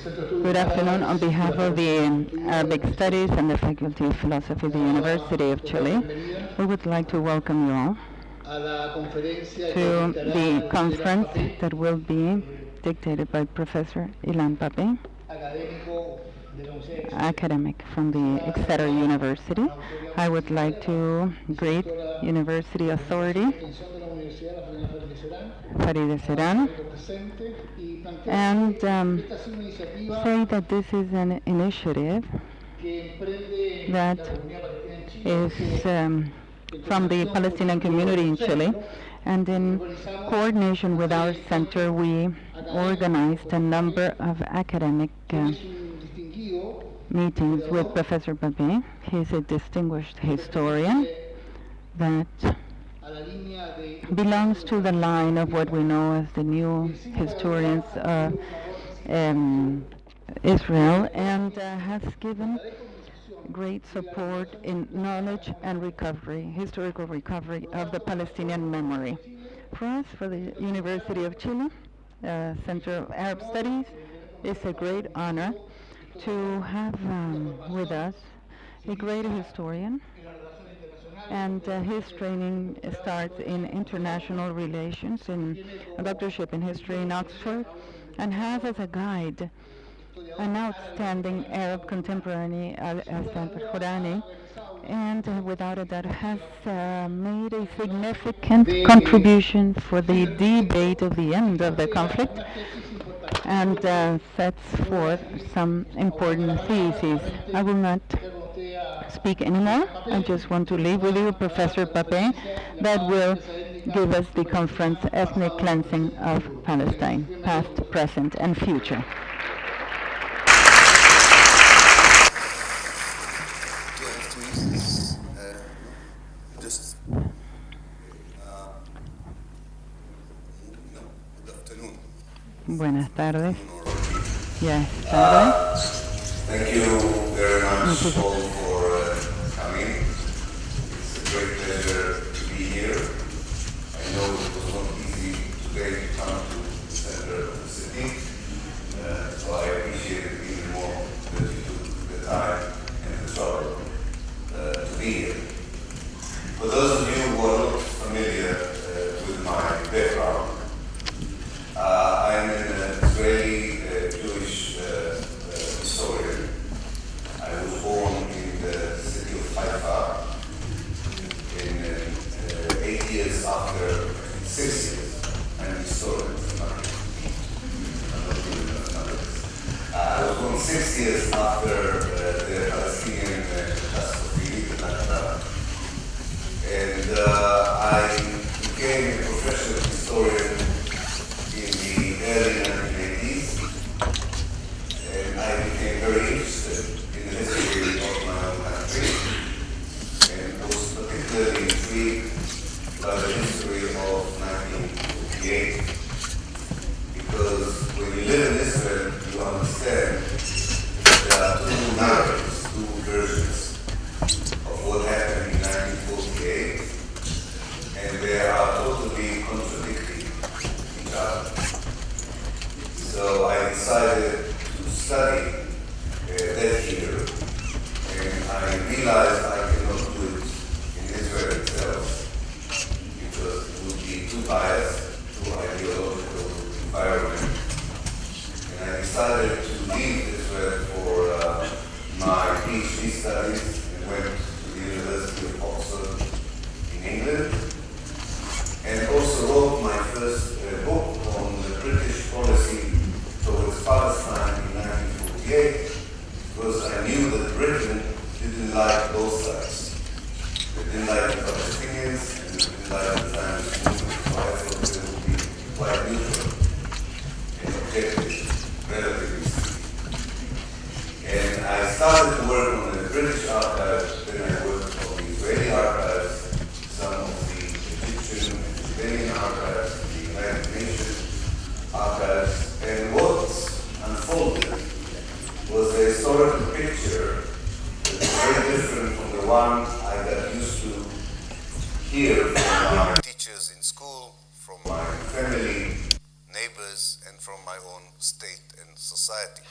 Good afternoon. On behalf of the Arabic Studies and the Faculty of Philosophy of the University of Chile, we would like to welcome you all to the conference that will be dictated by Professor Ilan Pappé, academic from the Exeter University. I would like to greet University Authority, Farideh Serán, and say that this is an initiative that is from the Palestinian community in Chile, and in coordination with our center we organized a number of academic meetings with Professor Pappé. He is a distinguished historian that belongs to the line of what we know as the new historians of Israel, and has given great support in knowledge and recovery, historical recovery of the Palestinian memory. For us, for the University of Chile, Center of Arab Studies, it's a great honor to have with us a great historian, and his training starts in international relations, in a doctorship in history in Oxford, and has as a guide an outstanding Arab contemporary, Al-Hassan al-Khurani, and without a doubt has made a significant contribution for the debate of the end of the conflict, and sets forth some important theses. I will not speak anymore. I just want to leave with you Professor Pappé that will give us the conference Ethnic Cleansing of Palestine, Past, Present, and Future. Buenas tardes. Ya es tarde. Thank you very much all for coming. It's a great pleasure to be here. I know it was not easy today to come to the center of the city, so I appreciate it even more that you took the time and the trouble to be here. For those of you who are not familiar with my background, I am an Israeli Jewish historian. I was born in the city of Haifa in 8 years after, 6 years. I'm a historian. I'm not doing numbers. I was born 6 years after the Palestinian catastrophe, the Nakba, and I became a professional historian in the early 1980s, and I became very interested in the history of my own country, and was particularly intrigued by the history of 1948, because when you live in Israel, you understand that there are two narratives, two versions of what happened in 1948, and they are totally contradicting each other. So I decided to study that year, and I realized I cannot do it in Israel itself because it would be too biased, too ideological environment. And I decided to leave Israel for my PhD studies and went to the University of Oxford in England, and also wrote my first book on the British policy towards Palestine in 1948, because I knew that Britain didn't like both sides. They didn't like the Palestinians and they didn't like the Zionist movement, so I thought they would be quite neutral and objective, relatively speaking. And I started to work on the British archives, then I worked on the Israeli archives, some of the Egyptian and Jordanian archives, the United Nations archives, and what unfolded was a historical picture that was very different from the one I got used to hear from my teachers in school, from my family, neighbors, and from my own state and society.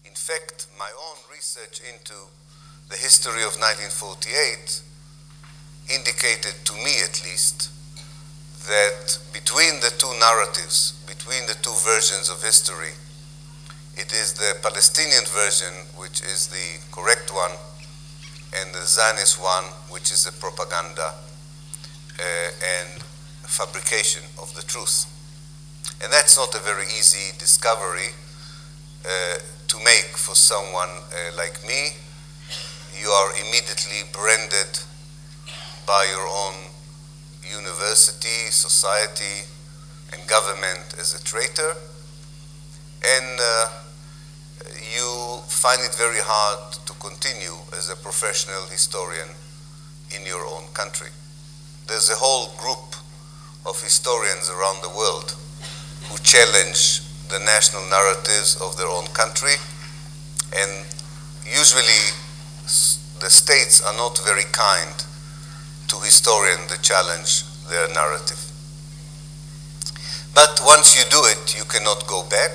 In fact, my own research into the history of 1948 indicated, to me at least, that between the two narratives, between the two versions of history, it is the Palestinian version which is the correct one, and the Zionist one which is the propaganda and fabrication of the truth. And that's not a very easy discovery to make for someone like me. You are immediately branded by your own university, society, and government as a traitor, and you find it very hard to continue as a professional historian in your own country. There's a whole group of historians around the world who challenge the national narratives of their own country, and usually the states are not very kind to historians that challenge their narrative. But once you do it, you cannot go back,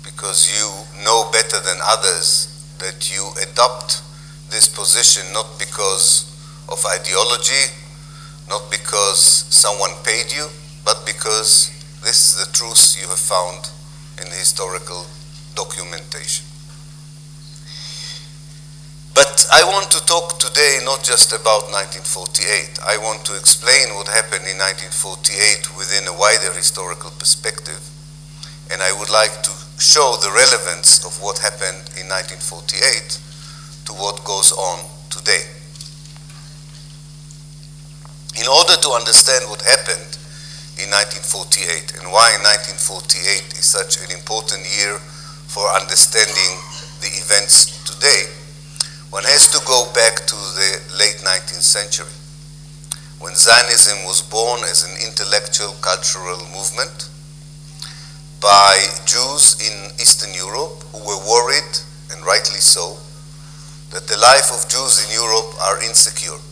because you know better than others that you adopt this position not because of ideology, not because someone paid you, but because this is the truth you have found in the historical documentation. But I want to talk today not just about 1948. I want to explain what happened in 1948 within a wider historical perspective. And I would like to show the relevance of what happened in 1948 to what goes on today. In order to understand what happened in 1948 and why 1948 is such an important year for understanding the events today, one has to go back to the late 19th century, when Zionism was born as an intellectual cultural movement by Jews in Eastern Europe who were worried, and rightly so, that the life of Jews in Europe are insecure,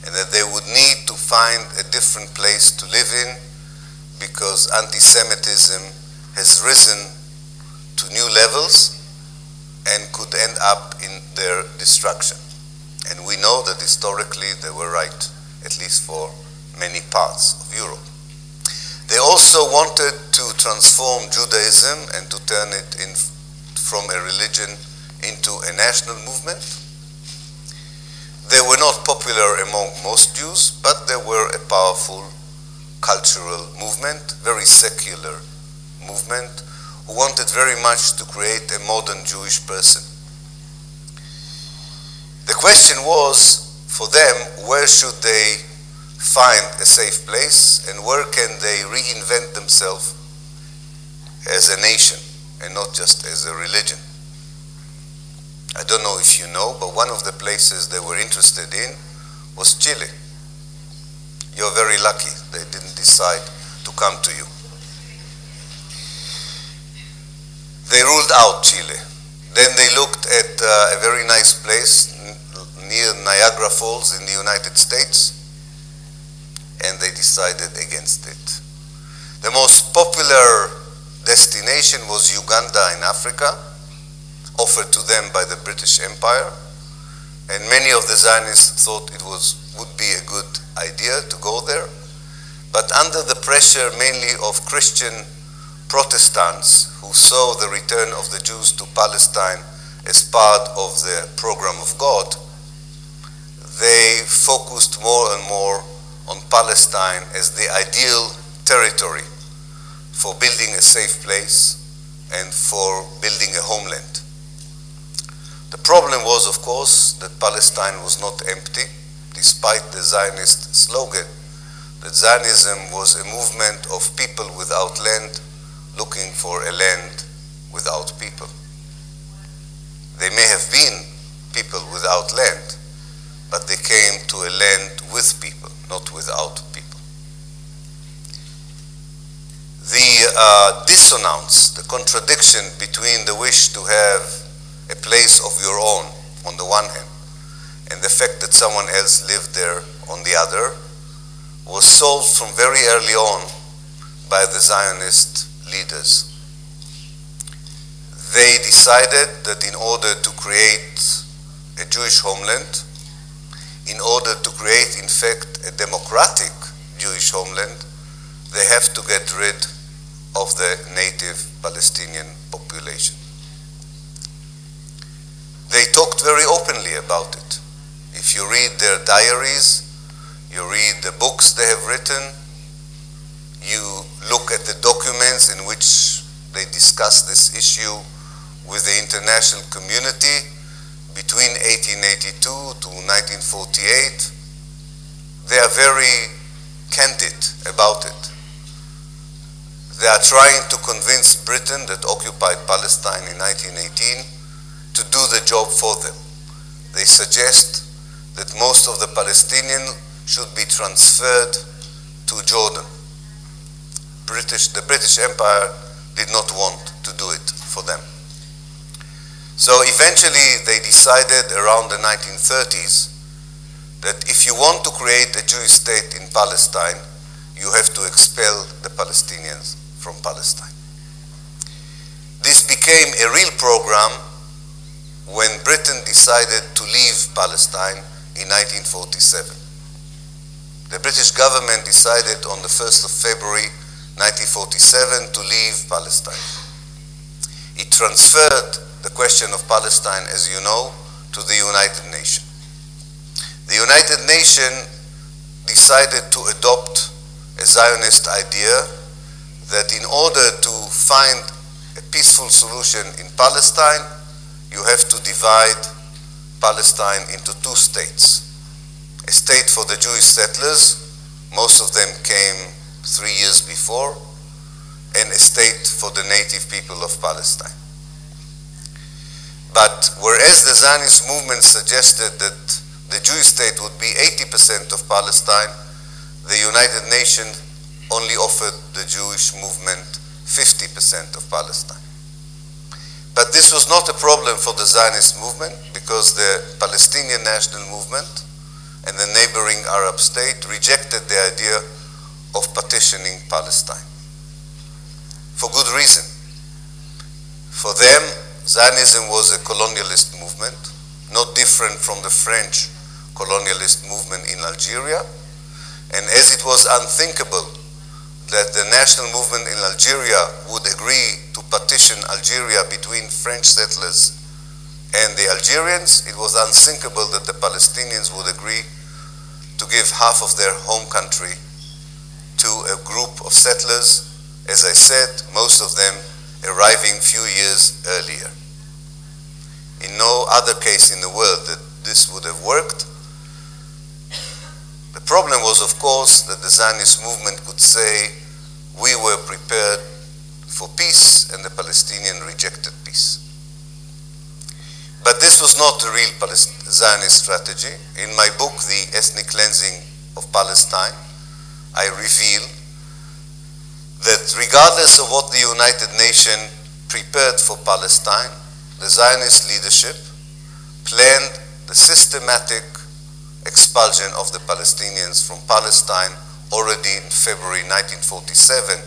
and that they would need to find a different place to live in because anti-Semitism has risen to new levels and could end up in their destruction. And we know that historically they were right, at least for many parts of Europe. They also wanted to transform Judaism and to turn it from a religion into a national movement. They were not popular among most Jews, but they were a powerful cultural movement, very secular movement, who wanted very much to create a modern Jewish person. The question was, for them, where should they find a safe place and where can they reinvent themselves as a nation and not just as a religion? I don't know if you know, but one of the places they were interested in was Chile. You're very lucky they didn't decide to come to you. They ruled out Chile. Then they looked at a very nice place near Niagara Falls in the United States, and they decided against it. The most popular destination was Uganda in Africa, offered to them by the British Empire, and many of the Zionists thought it would be a good idea to go there. But under the pressure mainly of Christian Protestants who saw the return of the Jews to Palestine as part of the program of God, they focused more and more on Palestine as the ideal territory for building a safe place and for building a homeland. The problem was, of course, that Palestine was not empty, despite the Zionist slogan that Zionism was a movement of people without land looking for a land without people. They may have been people without land, but they came to a land with people, not without people. The dissonance, the contradiction between the wish to have a place of your own on the one hand and the fact that someone else lived there on the other was solved from very early on by the Zionist leaders. they decided that in order to create a Jewish homeland, in order to create, in fact, a democratic Jewish homeland, they have to get rid of the native Palestinian population. They talked very openly about it. If you read their diaries, you read the books they have written, you look at the documents in which they discuss this issue with the international community between 1882 to 1948, they are very candid about it. They are trying to convince Britain that occupied Palestine in 1918 to do the job for them. They suggest that most of the Palestinians should be transferred to Jordan. The British Empire did not want to do it for them. So eventually they decided around the 1930s that if you want to create a Jewish state in Palestine, you have to expel the Palestinians from Palestine. This became a real program when Britain decided to leave Palestine in 1947. The British government decided on the 1st of February 1947 to leave Palestine. It transferred the question of Palestine, as you know, to the United Nations. The United Nations decided to adopt a Zionist idea that in order to find a peaceful solution in Palestine, you have to divide Palestine into two states. A state for the Jewish settlers, most of them came 3 years before, and a state for the native people of Palestine. But whereas the Zionist movement suggested that the Jewish state would be 80% of Palestine, the United Nations only offered the Jewish movement 50% of Palestine. But this was not a problem for the Zionist movement because the Palestinian National Movement and the neighboring Arab state rejected the idea of partitioning Palestine. For good reason. For them, Zionism was a colonialist movement, not different from the French colonialist movement in Algeria. And as it was unthinkable that the national movement in Algeria would agree to partition Algeria between French settlers and the Algerians, it was unthinkable that the Palestinians would agree to give half of their home country to a group of settlers, as I said, most of them arriving few years earlier. In no other case in the world that this would have worked. The problem was, of course, that the Zionist movement could say, we were prepared for peace and the Palestinians rejected peace. But this was not the real Zionist strategy. In my book, The Ethnic Cleansing of Palestine, I reveal that regardless of what the United Nations prepared for Palestine, the Zionist leadership planned the systematic expulsion of the Palestinians from Palestine already in February 1947,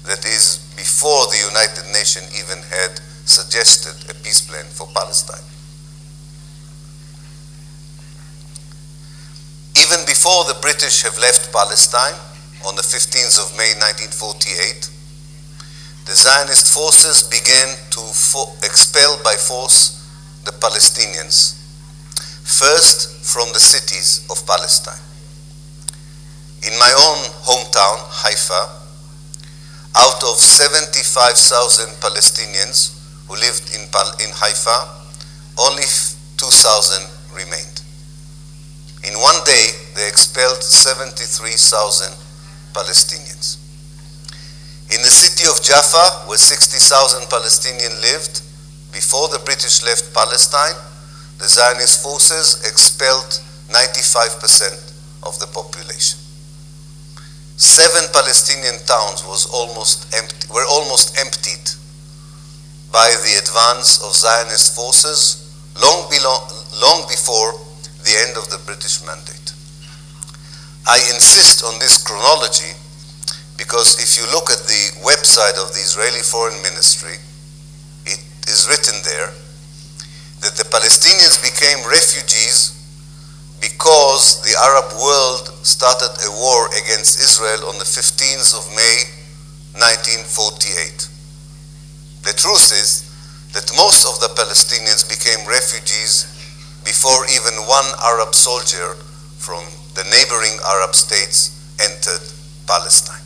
that is, before the United Nations even had suggested a peace plan for Palestine. Even before the British have left Palestine, on the 15th of May 1948, the Zionist forces began to expel by force the Palestinians, first from the cities of Palestine. In my own hometown, Haifa, out of 75,000 Palestinians who lived in Haifa, only 2,000 remained. In one day, they expelled 73,000 Palestinians. In the city of Jaffa, where 60,000 Palestinians lived, before the British left Palestine, the Zionist forces expelled 95% of the population. 7 Palestinian towns were almost emptied by the advance of Zionist forces long before the end of the British mandate. I insist on this chronology because if you look at the website of the Israeli Foreign Ministry, it is is written there that the Palestinians became refugees because the Arab world started a war against Israel on the 15th of May, 1948. The truth is that most of the Palestinians became refugees before even one Arab soldier from the neighboring Arab states entered Palestine.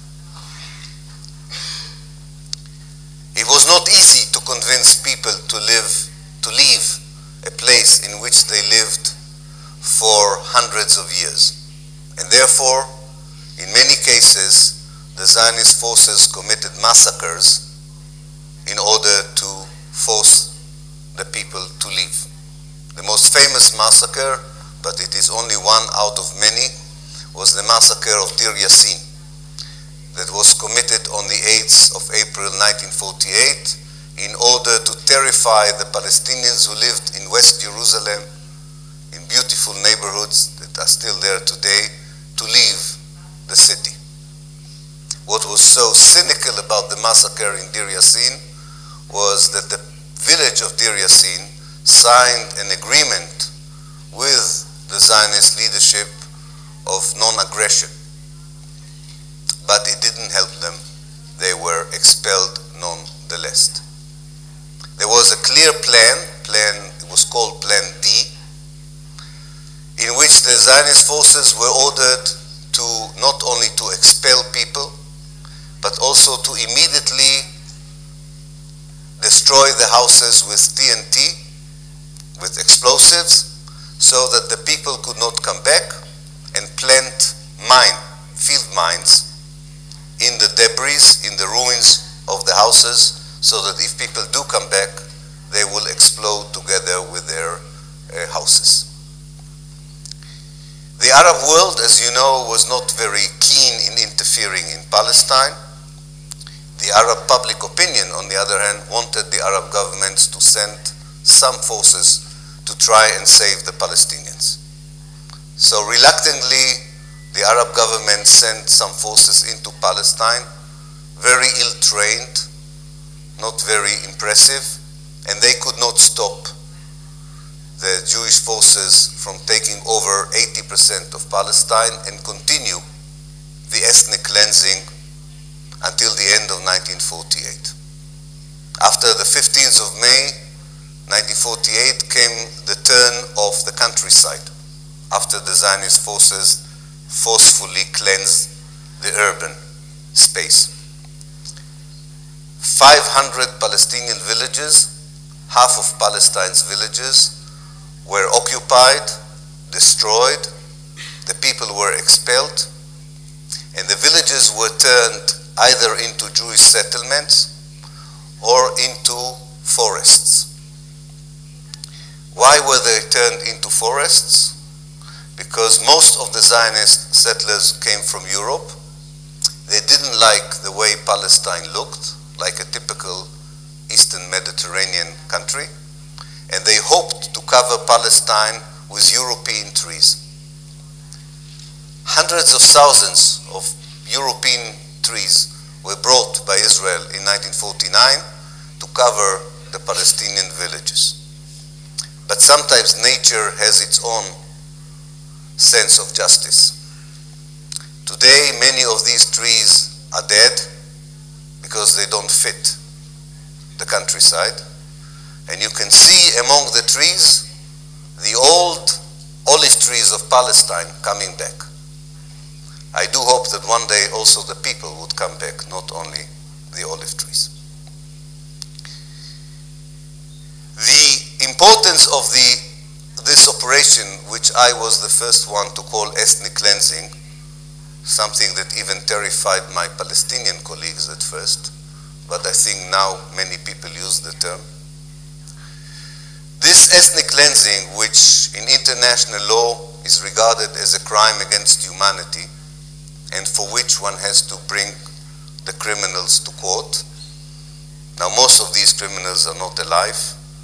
It was not easy to convince people to leave a place in which they lived for hundreds of years. And therefore, in many cases, the Zionist forces committed massacres in order to force the people to leave. The most famous massacre, but it is only one out of many, was the massacre of Deir Yassin that was committed on the 8th of April 1948 in order to terrify the Palestinians who lived in West Jerusalem in beautiful neighborhoods that are still there today to leave the city. What was so cynical about the massacre in Deir Yassin was that the village of Deir Yassin signed an agreement with the Zionist leadership of non-aggression. But it didn't help them. They were expelled nonetheless. There was a clear plan, it was called Plan D, in which the Zionist forces were ordered to not only to expel people, but also to immediately destroy the houses with TNT, with explosives, so that the people could not come back, and plant field mines in the debris, in the ruins of the houses, so that if people do come back, they will explode together with their houses. The Arab world, as you know, was not very keen in interfering in Palestine. The Arab public opinion, on the other hand, wanted the Arab governments to send some forces to try and save the Palestinians. So reluctantly, the Arab government sent some forces into Palestine, very ill-trained, not very impressive, and they could not stop the Jewish forces from taking over 80% of Palestine and continue the ethnic cleansing until the end of 1948. After the 15th of May, 1948 came the turn of the countryside, after the Zionist forces forcefully cleansed the urban space. 500 Palestinian villages, half of Palestine's villages, were occupied, destroyed, the people were expelled, and the villages were turned either into Jewish settlements or into forests. Why were they turned into forests? Because most of the Zionist settlers came from Europe. They didn't like the way Palestine looked, like a typical Eastern Mediterranean country, and they hoped to cover Palestine with European trees. Hundreds of thousands of European trees were brought by Israel in 1949 to cover the Palestinian villages. But sometimes nature has its own sense of justice. Today, many of these trees are dead because they don't fit the countryside. And you can see among the trees the old olive trees of Palestine coming back. I do hope that one day also the people would come back, not only the olive trees. The importance of this operation, which I was the first one to call ethnic cleansing, something that even terrified my Palestinian colleagues at first, but I think now many people use the term. This ethnic cleansing, which in international law is regarded as a crime against humanity, and for which one has to bring the criminals to court. Now, most of these criminals are not alive,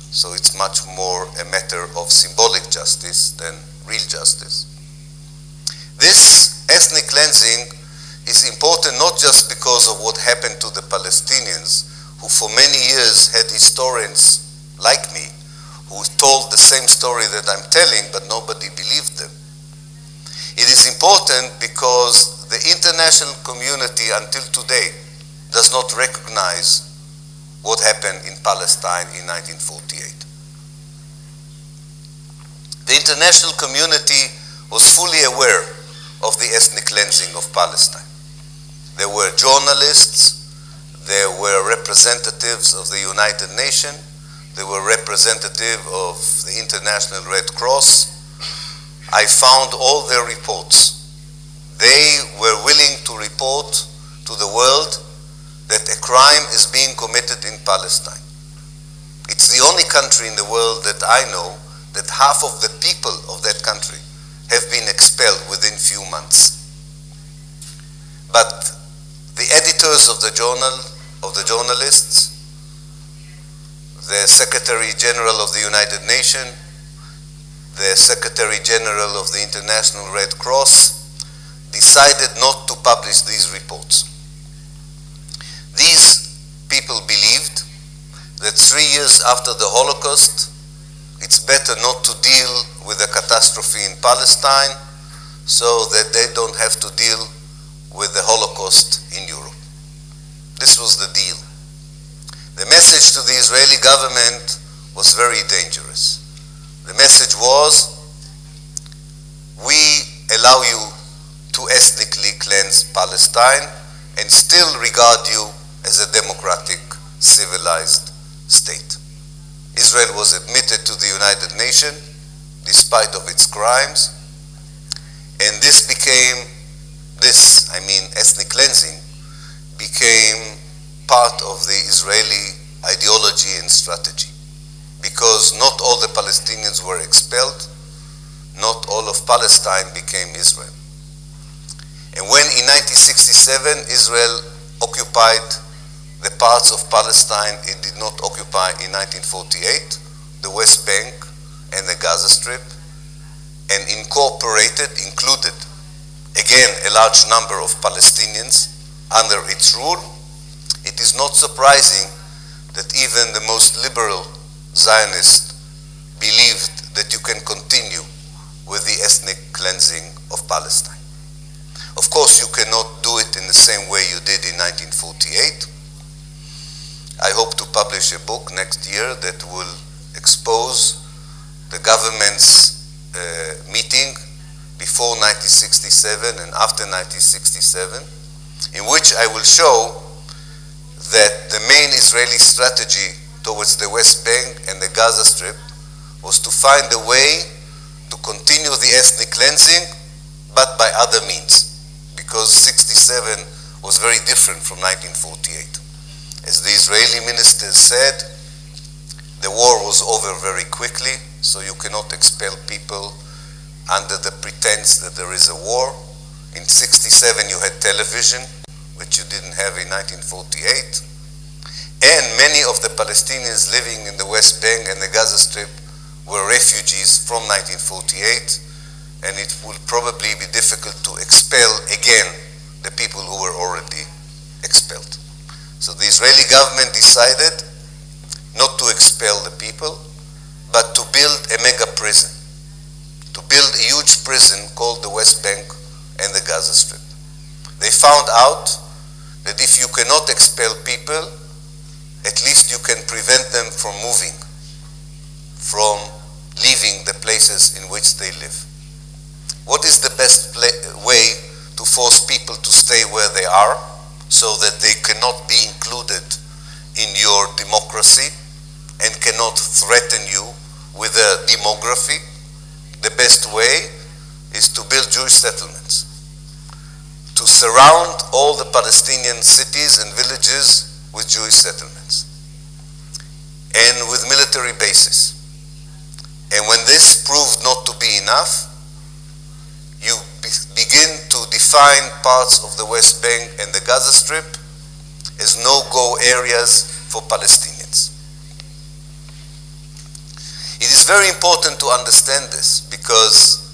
so it's much more a matter of symbolic justice than real justice. This ethnic cleansing is important not just because of what happened to the Palestinians, who for many years had historians like me, who told the same story that I'm telling, but nobody believed them. It is important because the international community until today does not recognize what happened in Palestine in 1948. The international community was fully aware of the ethnic cleansing of Palestine. There were journalists, there were representatives of the United Nations, there were representatives of the International Red Cross. I found all their reports. They were willing to report to the world that a crime is being committed in Palestine. It's the only country in the world that I know that half of the people of that country have been expelled within few months. But the editors of the journal, of the journalists, the Secretary General of the United Nations, the Secretary General of the International Red Cross, decided not to publish these reports. These people believed that 3 years after the Holocaust, it's better not to deal with a catastrophe in Palestine so that they don't have to deal with the Holocaust in Europe. This was the deal. The message to the Israeli government was very dangerous. The message was, we allow you to ethnically cleanse Palestine and still regard you as a democratic, civilized state. Israel was admitted to the United Nations despite of its crimes, and ethnic cleansing became part of the Israeli ideology and strategy, because not all the Palestinians were expelled, not all of Palestine became Israel. And when in 1967 Israel occupied the parts of Palestine it did not occupy in 1948, the West Bank and the Gaza Strip, and included again a large number of Palestinians under its rule, it is not surprising that even the most liberal Zionists believed that you can continue with the ethnic cleansing of Palestine. Of course, you cannot do it in the same way you did in 1948. I hope to publish a book next year that will expose the government's meeting before 1967 and after 1967, in which I will show that the main Israeli strategy towards the West Bank and the Gaza Strip was to find a way to continue the ethnic cleansing, but by other means, because 67 was very different from 1948. As the Israeli minister said, the war was over very quickly, so you cannot expel people under the pretense that there is a war. In 67 you had television, which you didn't have in 1948. And many of the Palestinians living in the West Bank and the Gaza Strip were refugees from 1948, and it would probably be difficult to expel again the people who were already expelled. So the Israeli government decided not to expel the people, but to build a mega prison, to build a huge prison called the West Bank and the Gaza Strip. They found out that if you cannot expel people, at least you can prevent them from moving, from leaving the places in which they live. What is the best way to force people to stay where they are so that they cannot be included in your democracy and cannot threaten you with a demography? The best way is to build Jewish settlements, to surround all the Palestinian cities and villages with Jewish settlements and with military bases. And when this proved not to be enough, you begin to define parts of the West Bank and the Gaza Strip as no-go areas for Palestinians. It is very important to understand this, because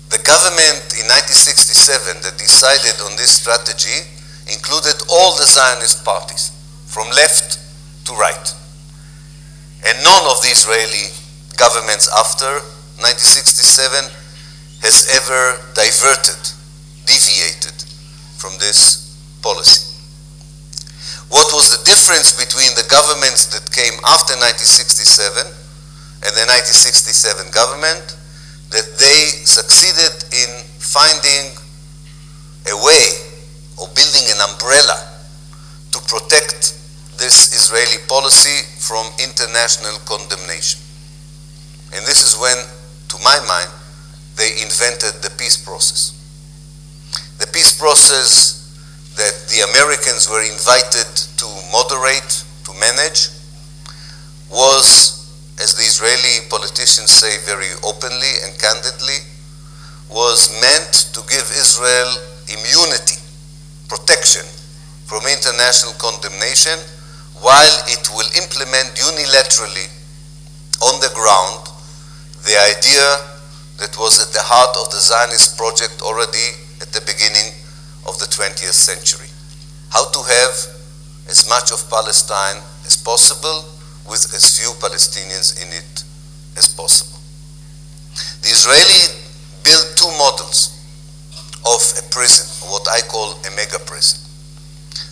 the government in 1967 that decided on this strategy included all the Zionist parties, from left to right. And none of the Israeli governments after 1967 has ever deviated from this policy. What was the difference between the governments that came after 1967 and the 1967 government? That they succeeded in finding a way of building an umbrella to protect this Israeli policy from international condemnation. And this is when, to my mind, they invented the peace process. The peace process that the Americans were invited to moderate, to manage, was, as the Israeli politicians say very openly and candidly, was meant to give Israel immunity, protection from international condemnation, while it will implement unilaterally on the ground the idea that was at the heart of the Zionist project already at the beginning of the 20th century. How to have as much of Palestine as possible with as few Palestinians in it as possible. The Israeli built two models of a prison, what I call a mega prison.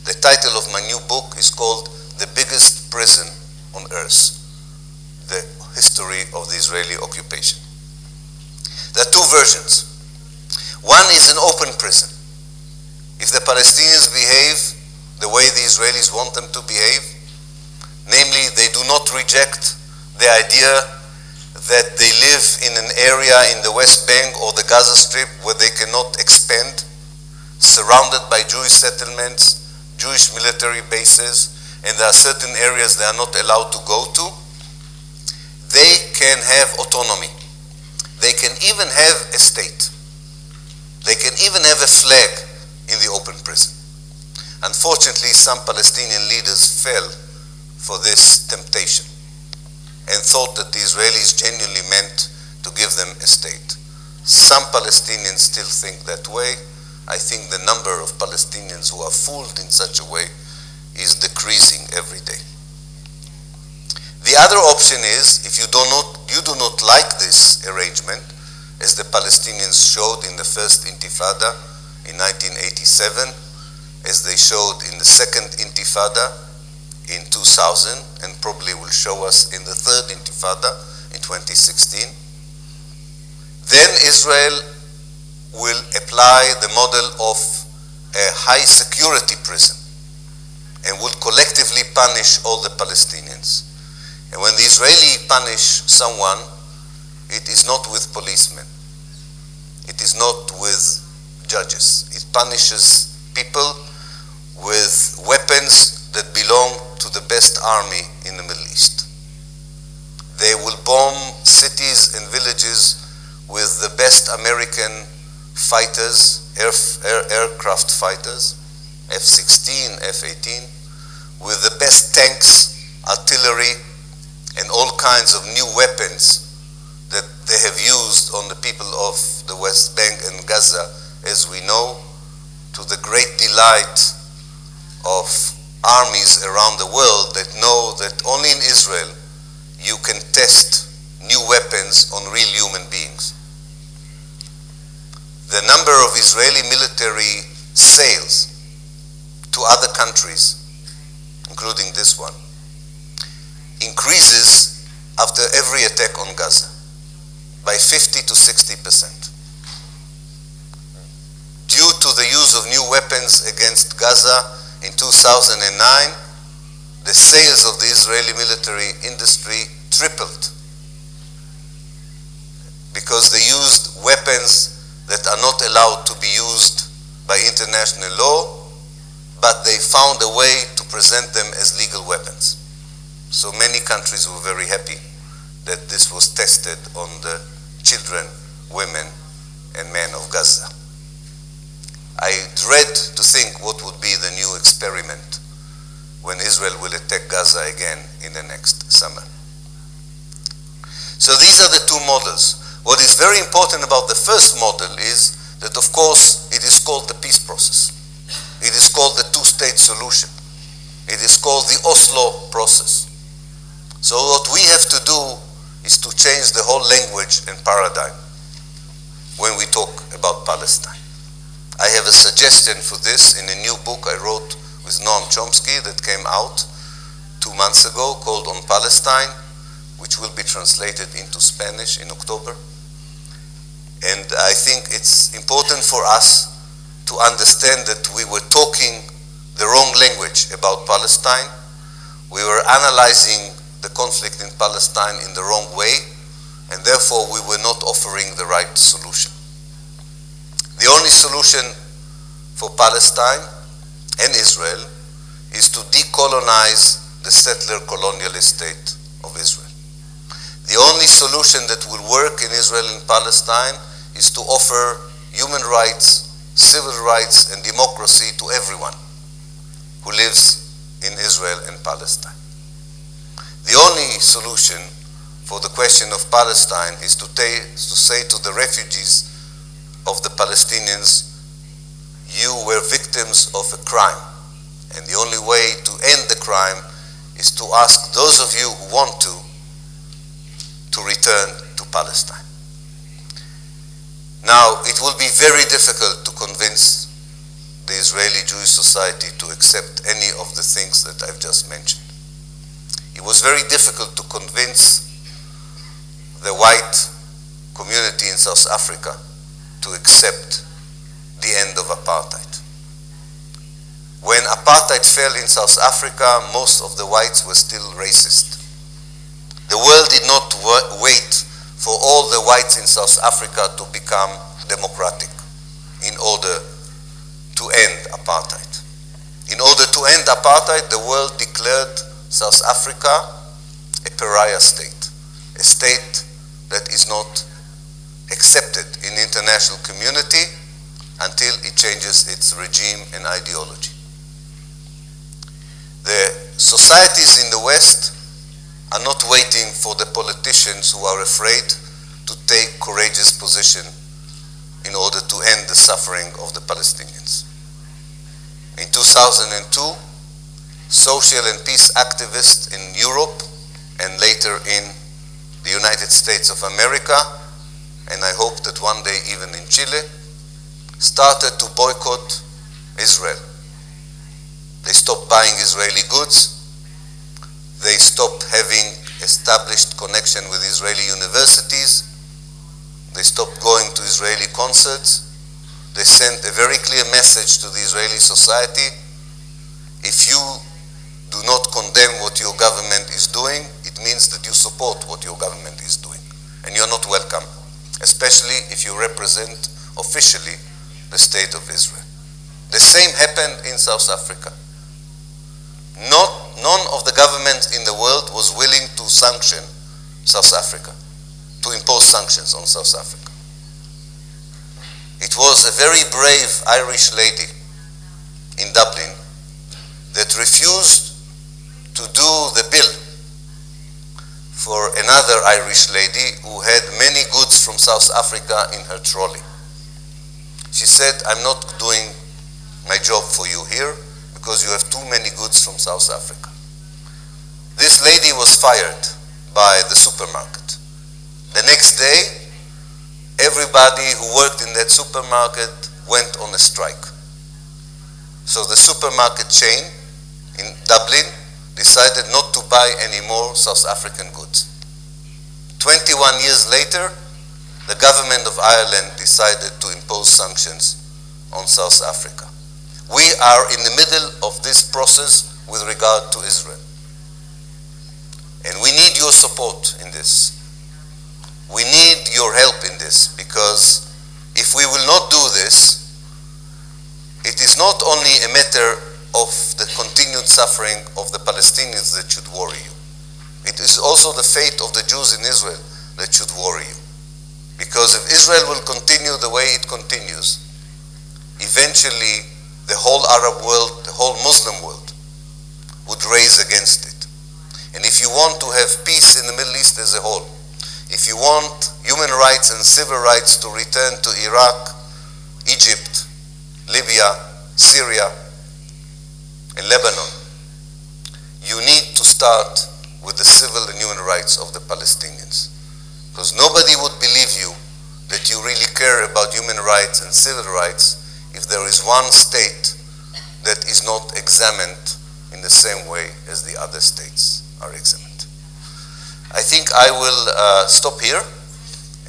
The title of my new book is called The Biggest Prison on Earth, the history of the Israeli occupation. There are two versions. One is an open prison. If the Palestinians behave the way the Israelis want them to behave, namely, they do not reject the idea that they live in an area in the West Bank or the Gaza Strip where they cannot expand, surrounded by Jewish settlements, Jewish military bases, and there are certain areas they are not allowed to go to, they can have autonomy. They can even have a state. They can even have a flag in the open prison. Unfortunately, some Palestinian leaders fell for this temptation and thought that the Israelis genuinely meant to give them a state. Some Palestinians still think that way. I think the number of Palestinians who are fooled in such a way is decreasing every day. The other option is, if you do not like this arrangement, as the Palestinians showed in the first Intifada in 1987, as they showed in the second Intifada in 2000, and probably will show us in the third Intifada in 2016, then Israel will apply the model of a high security prison and will collectively punish all the Palestinians. And when the Israeli punish someone, it is not with policemen. It is not with judges. It punishes people with weapons that belong to the best army in the Middle East. They will bomb cities and villages with the best American fighters, aircraft fighters, F-16, F-18, with the best tanks, artillery, and all kinds of new weapons that they have used on the people of the West Bank and Gaza, as we know, to the great delight of armies around the world that know that only in Israel you can test new weapons on real human beings. The number of Israeli military sales to other countries, including this one, increases after every attack on Gaza by 50 to 60%. Due to the use of new weapons against Gaza in 2009, the sales of the Israeli military industry tripled because they used weapons that are not allowed to be used by international law, but they found a way to present them as legal weapons. So many countries were very happy that this was tested on the children, women, and men of Gaza. I dread to think what would be the new experiment when Israel will attack Gaza again in the next summer. So these are the two models. What is very important about the first model is that, of course, it is called the peace process. It is called the two-state solution. It is called the Oslo process. So what we have to do is to change the whole language and paradigm when we talk about Palestine. I have a suggestion for this in a new book I wrote with Noam Chomsky that came out 2 months ago called On Palestine, which will be translated into Spanish in October. And I think it's important for us to understand that we were talking the wrong language about Palestine. We were analyzing the conflict in Palestine in the wrong way, and therefore we were not offering the right solution. The only solution for Palestine and Israel is to decolonize the settler colonialist state of Israel. The only solution that will work in Israel and Palestine is to offer human rights, civil rights, and democracy to everyone who lives in Israel and Palestine. The only solution for the question of Palestine is to say to the refugees of the Palestinians, you were victims of a crime. And the only way to end the crime is to ask those of you who want to return to Palestine. Now, it will be very difficult to convince the Israeli Jewish society to accept any of the things that I've just mentioned. It was very difficult to convince the white community in South Africa to accept the end of apartheid. When apartheid fell in South Africa, most of the whites were still racist. The world did not wait for all the whites in South Africa to become democratic in order to end apartheid. In order to end apartheid, the world declared South Africa a pariah state, a state that is not accepted in the international community until it changes its regime and ideology. The societies in the West are not waiting for the politicians who are afraid to take courageous position in order to end the suffering of the Palestinians. In 2002, social and peace activists in Europe and later in the United States of America, and I hope that one day even in Chile, started to boycott Israel. They stopped buying Israeli goods. They stopped having established connection with Israeli universities. They stopped going to Israeli concerts. They sent a very clear message to the Israeli society. If you do not condemn what your government is doing, it means that you support what your government is doing. And you're not welcome, especially if you represent officially the state of Israel. The same happened in South Africa. None of the governments in the world was willing to sanction South Africa, to impose sanctions on South Africa. It was a very brave Irish lady in Dublin that refused to do the bill for another Irish lady who had many goods from South Africa in her trolley. She said, I'm not doing my job for you here because you have too many goods from South Africa. This lady was fired by the supermarket. The next day, everybody who worked in that supermarket went on a strike. So the supermarket chain in Dublin decided not to buy any more South African goods. 21 years later, the government of Ireland decided to impose sanctions on South Africa. We are in the middle of this process with regard to Israel. And we need your support in this. We need your help in this, because if we will not do this, it is not only a matter of the continued suffering of the Palestinians that should worry you. It is also the fate of the Jews in Israel that should worry you. Because if Israel will continue the way it continues, eventually the whole Arab world, the whole Muslim world would raise against it. And if you want to have peace in the Middle East as a whole, if you want human rights and civil rights to return to Iraq, Egypt, Libya, Syria, and Lebanon, you need to start with the civil and human rights of the Palestinians. Because nobody would believe you that you really care about human rights and civil rights if there is one state that is not examined in the same way as the other states are examined. I think I will stop here,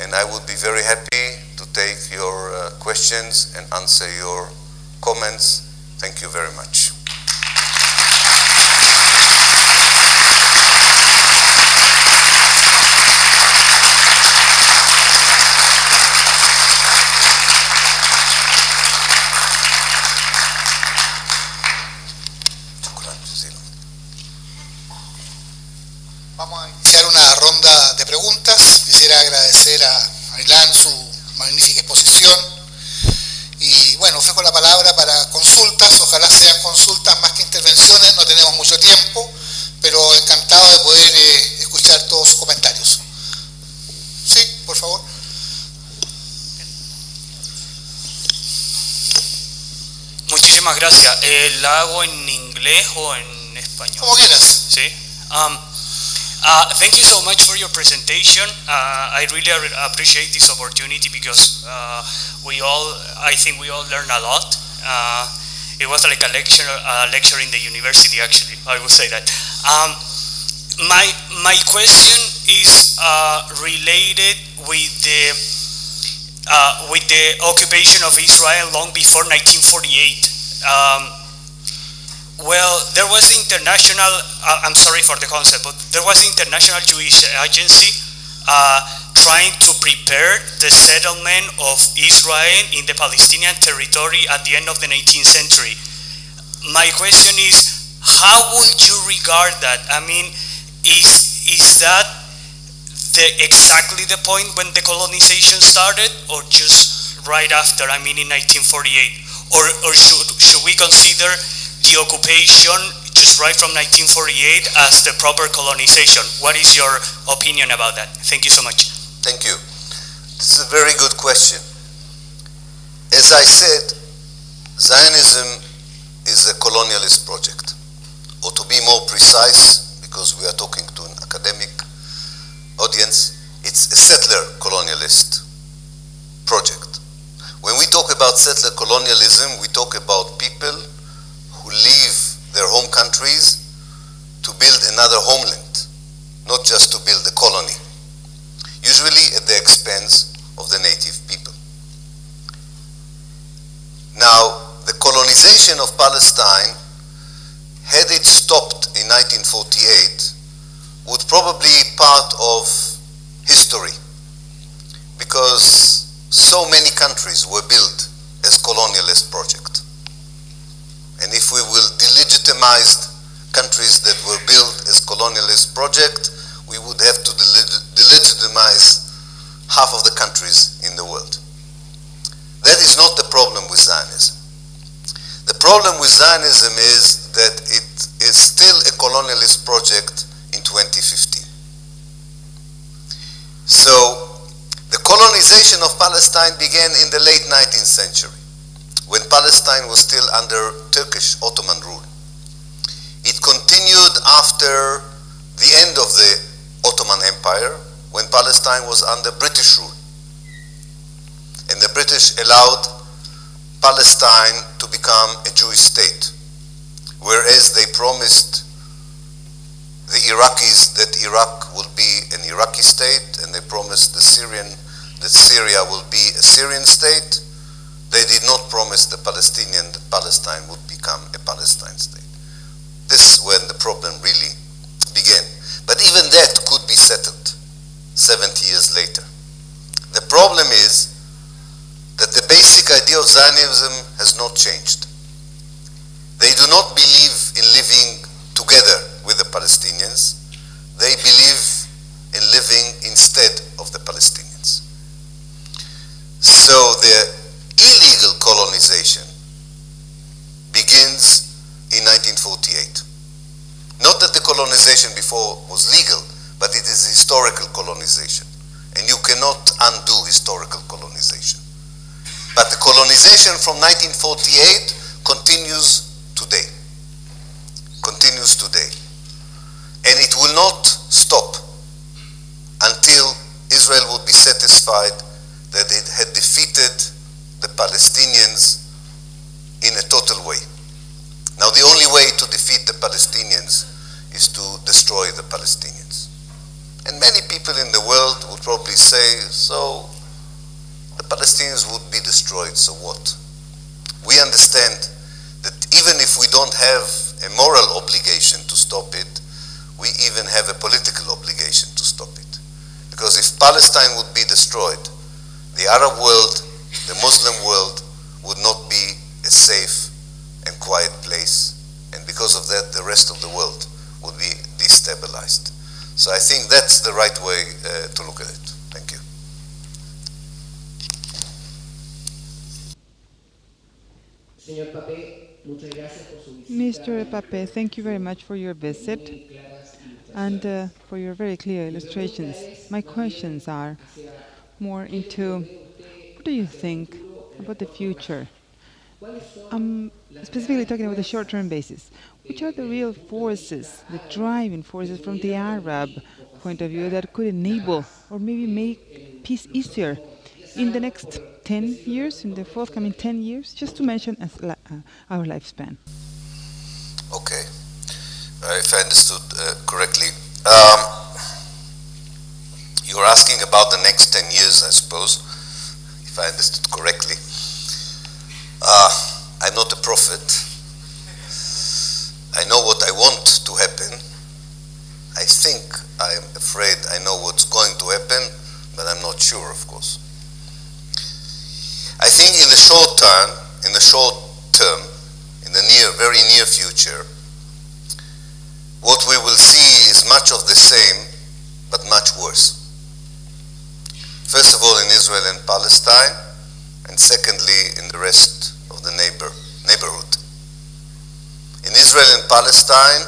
and I would be very happy to take your questions and answer your comments. Thank you very much. Vamos a iniciar una ronda de preguntas. Quisiera agradecer a Ilan su magnífica exposición y bueno, ofrezco la palabra para consultas. Ojalá sean consultas más que intervenciones, no tenemos mucho tiempo, pero encantado de poder escuchar todos sus comentarios. Sí, por favor. Muchísimas gracias. ¿La hago en inglés o en español? Como quieras. Sí. Thank you so much for your presentation. I really appreciate this opportunity because I think we all learned a lot. It was like a lecture in the university, actually. I would say that. My question is related with the occupation of Israel long before 1948. Well, there was the international, I'm sorry for the concept, but there was the International Jewish Agency trying to prepare the settlement of Israel in the Palestinian territory at the end of the 19th century. My question is, how would you regard that? I mean, is that exactly the point when the colonization started, or just right after, I mean in 1948? Or should we consider the occupation just right from 1948 as the proper colonization? What is your opinion about that? Thank you so much. Thank you. This is a very good question. As I said, Zionism is a colonialist project. Or to be more precise, because we are talking to an academic audience, it's a settler colonialist project. When we talk about settler colonialism, we talk about people who leave their home countries to build another homeland, not just to build a colony, usually at the expense of the native people. Now, the colonization of Palestine, had it stopped in 1948, would probably be part of history, because so many countries were built as colonialist projects. And if we will delegitimize countries that were built as colonialist projects, we would have to delegitimize half of the countries in the world. That is not the problem with Zionism. The problem with Zionism is that it is still a colonialist project in 2015. So, the colonization of Palestine began in the late 19th century, when Palestine was still under Turkish Ottoman rule. It continued after the end of the Ottoman Empire, when Palestine was under British rule. And the British allowed Palestine to become a Jewish state, whereas they promised the Iraqis that Iraq would be an Iraqi state, and they promised that Syria will be a Syrian state. They did not promise the Palestinian that Palestine would become a Palestine state. This is when the problem really began. But even that could be settled 70 years later. The problem is that the basic idea of Zionism has not changed. They do not believe in living together with the Palestinians. They believe in living instead of the Palestinians. So the illegal colonization begins in 1948. Not that the colonization before was legal, but it is historical colonization. And you cannot undo historical colonization. But the colonization from 1948 continues today. Continues today. And it will not satisfied that it had defeated the Palestinians in a total way. Now, the only way to defeat the Palestinians is to destroy the Palestinians. And many people in the world would probably say, so the Palestinians would be destroyed, so what? We understand that even if we don't have a moral obligation to stop it, we even have a political obligation to stop it. Because if Palestine would be destroyed, the Arab world, the Muslim world, would not be a safe and quiet place. And because of that, the rest of the world would be destabilized. So I think that's the right way to look at it. Thank you. Mr. Pappé, thank you very much for your visit and for your very clear illustrations. My questions are more into, what do you think about the future? Specifically talking about the short-term basis. Which are the real forces, the driving forces from the Arab point of view that could enable or maybe make peace easier in the next 10 years, in the forthcoming 10 years, just to mention our lifespan? Okay, if I understood correctly. You're asking about the next 10 years, I suppose, if I understood correctly. I'm not a prophet. I know what I want to happen. I think, I'm afraid I know what's going to happen, but I'm not sure, of course. I think in the short term, in the very near future, what we will see is much of the same, but much worse. First of all, in Israel and Palestine, and secondly, in the rest of the neighborhood. In Israel and Palestine,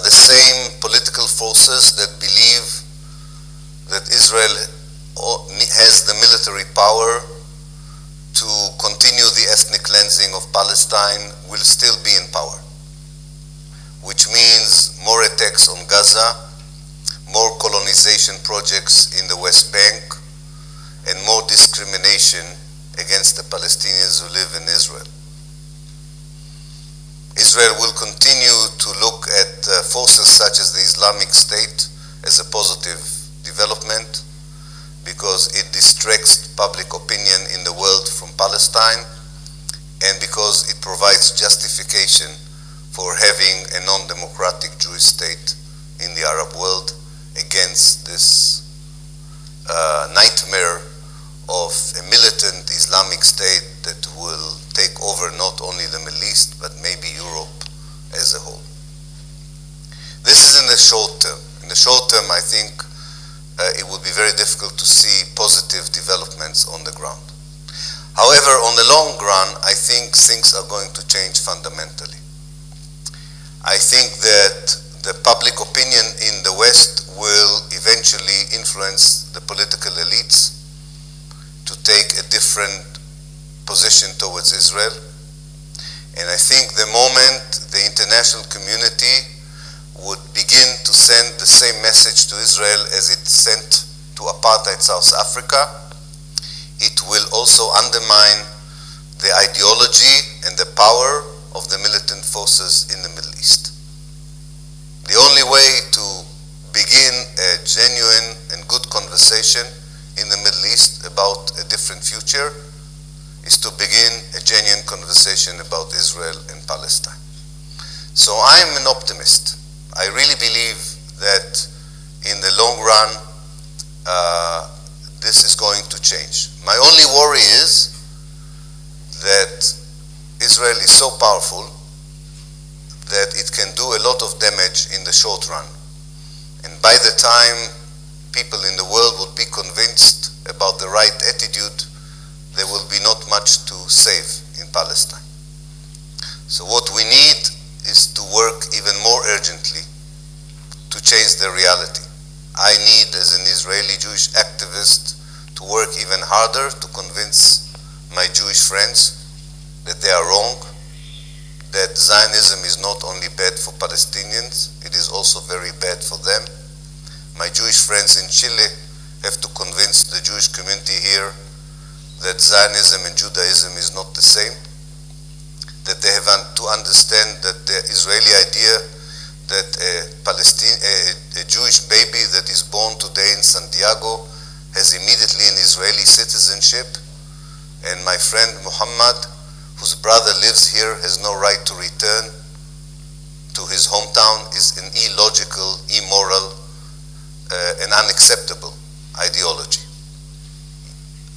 the same political forces that believe that Israel has the military power to continue the ethnic cleansing of Palestine will still be in power, which means more attacks on Gaza, more colonization projects in the West Bank, and more discrimination against the Palestinians who live in Israel. Israel will continue to look at forces such as the Islamic State as a positive development because it distracts public opinion in the world from Palestine and because it provides justification for having a non-democratic Jewish state in the Arab world against this nightmare of a militant Islamic state that will take over not only the Middle East, but maybe Europe as a whole. This is in the short term. In the short term, I think it would be very difficult to see positive developments on the ground. However, on the long run, I think things are going to change fundamentally. I think that the public opinion in the West will eventually influence the political elites to take a different position towards Israel. And I think the moment the international community would begin to send the same message to Israel as it sent to apartheid South Africa, it will also undermine the ideology and the power of the militant forces in the Middle East. The only way to begin a genuine and good conversation in the Middle East about a different future is to begin a genuine conversation about Israel and Palestine. So I'm an optimist. I really believe that in the long run, this is going to change. My only worry is that Israel is so powerful that it can do a lot of damage in the short run. And by the time people in the world will be convinced about the right attitude, there will be not much to save in Palestine. So what we need is to work even more urgently to change the reality. I need, as an Israeli Jewish activist, to work even harder to convince my Jewish friends that they are wrong, that Zionism is not only bad for Palestinians, it is also very bad for them. My Jewish friends in Chile have to convince the Jewish community here that Zionism and Judaism is not the same, that they have to understand that the Israeli idea that a Jewish baby that is born today in Santiago has immediately an Israeli citizenship, and my friend Muhammad, whose brother lives here, has no right to return to his hometown, is an illogical, immoral, and unacceptable ideology.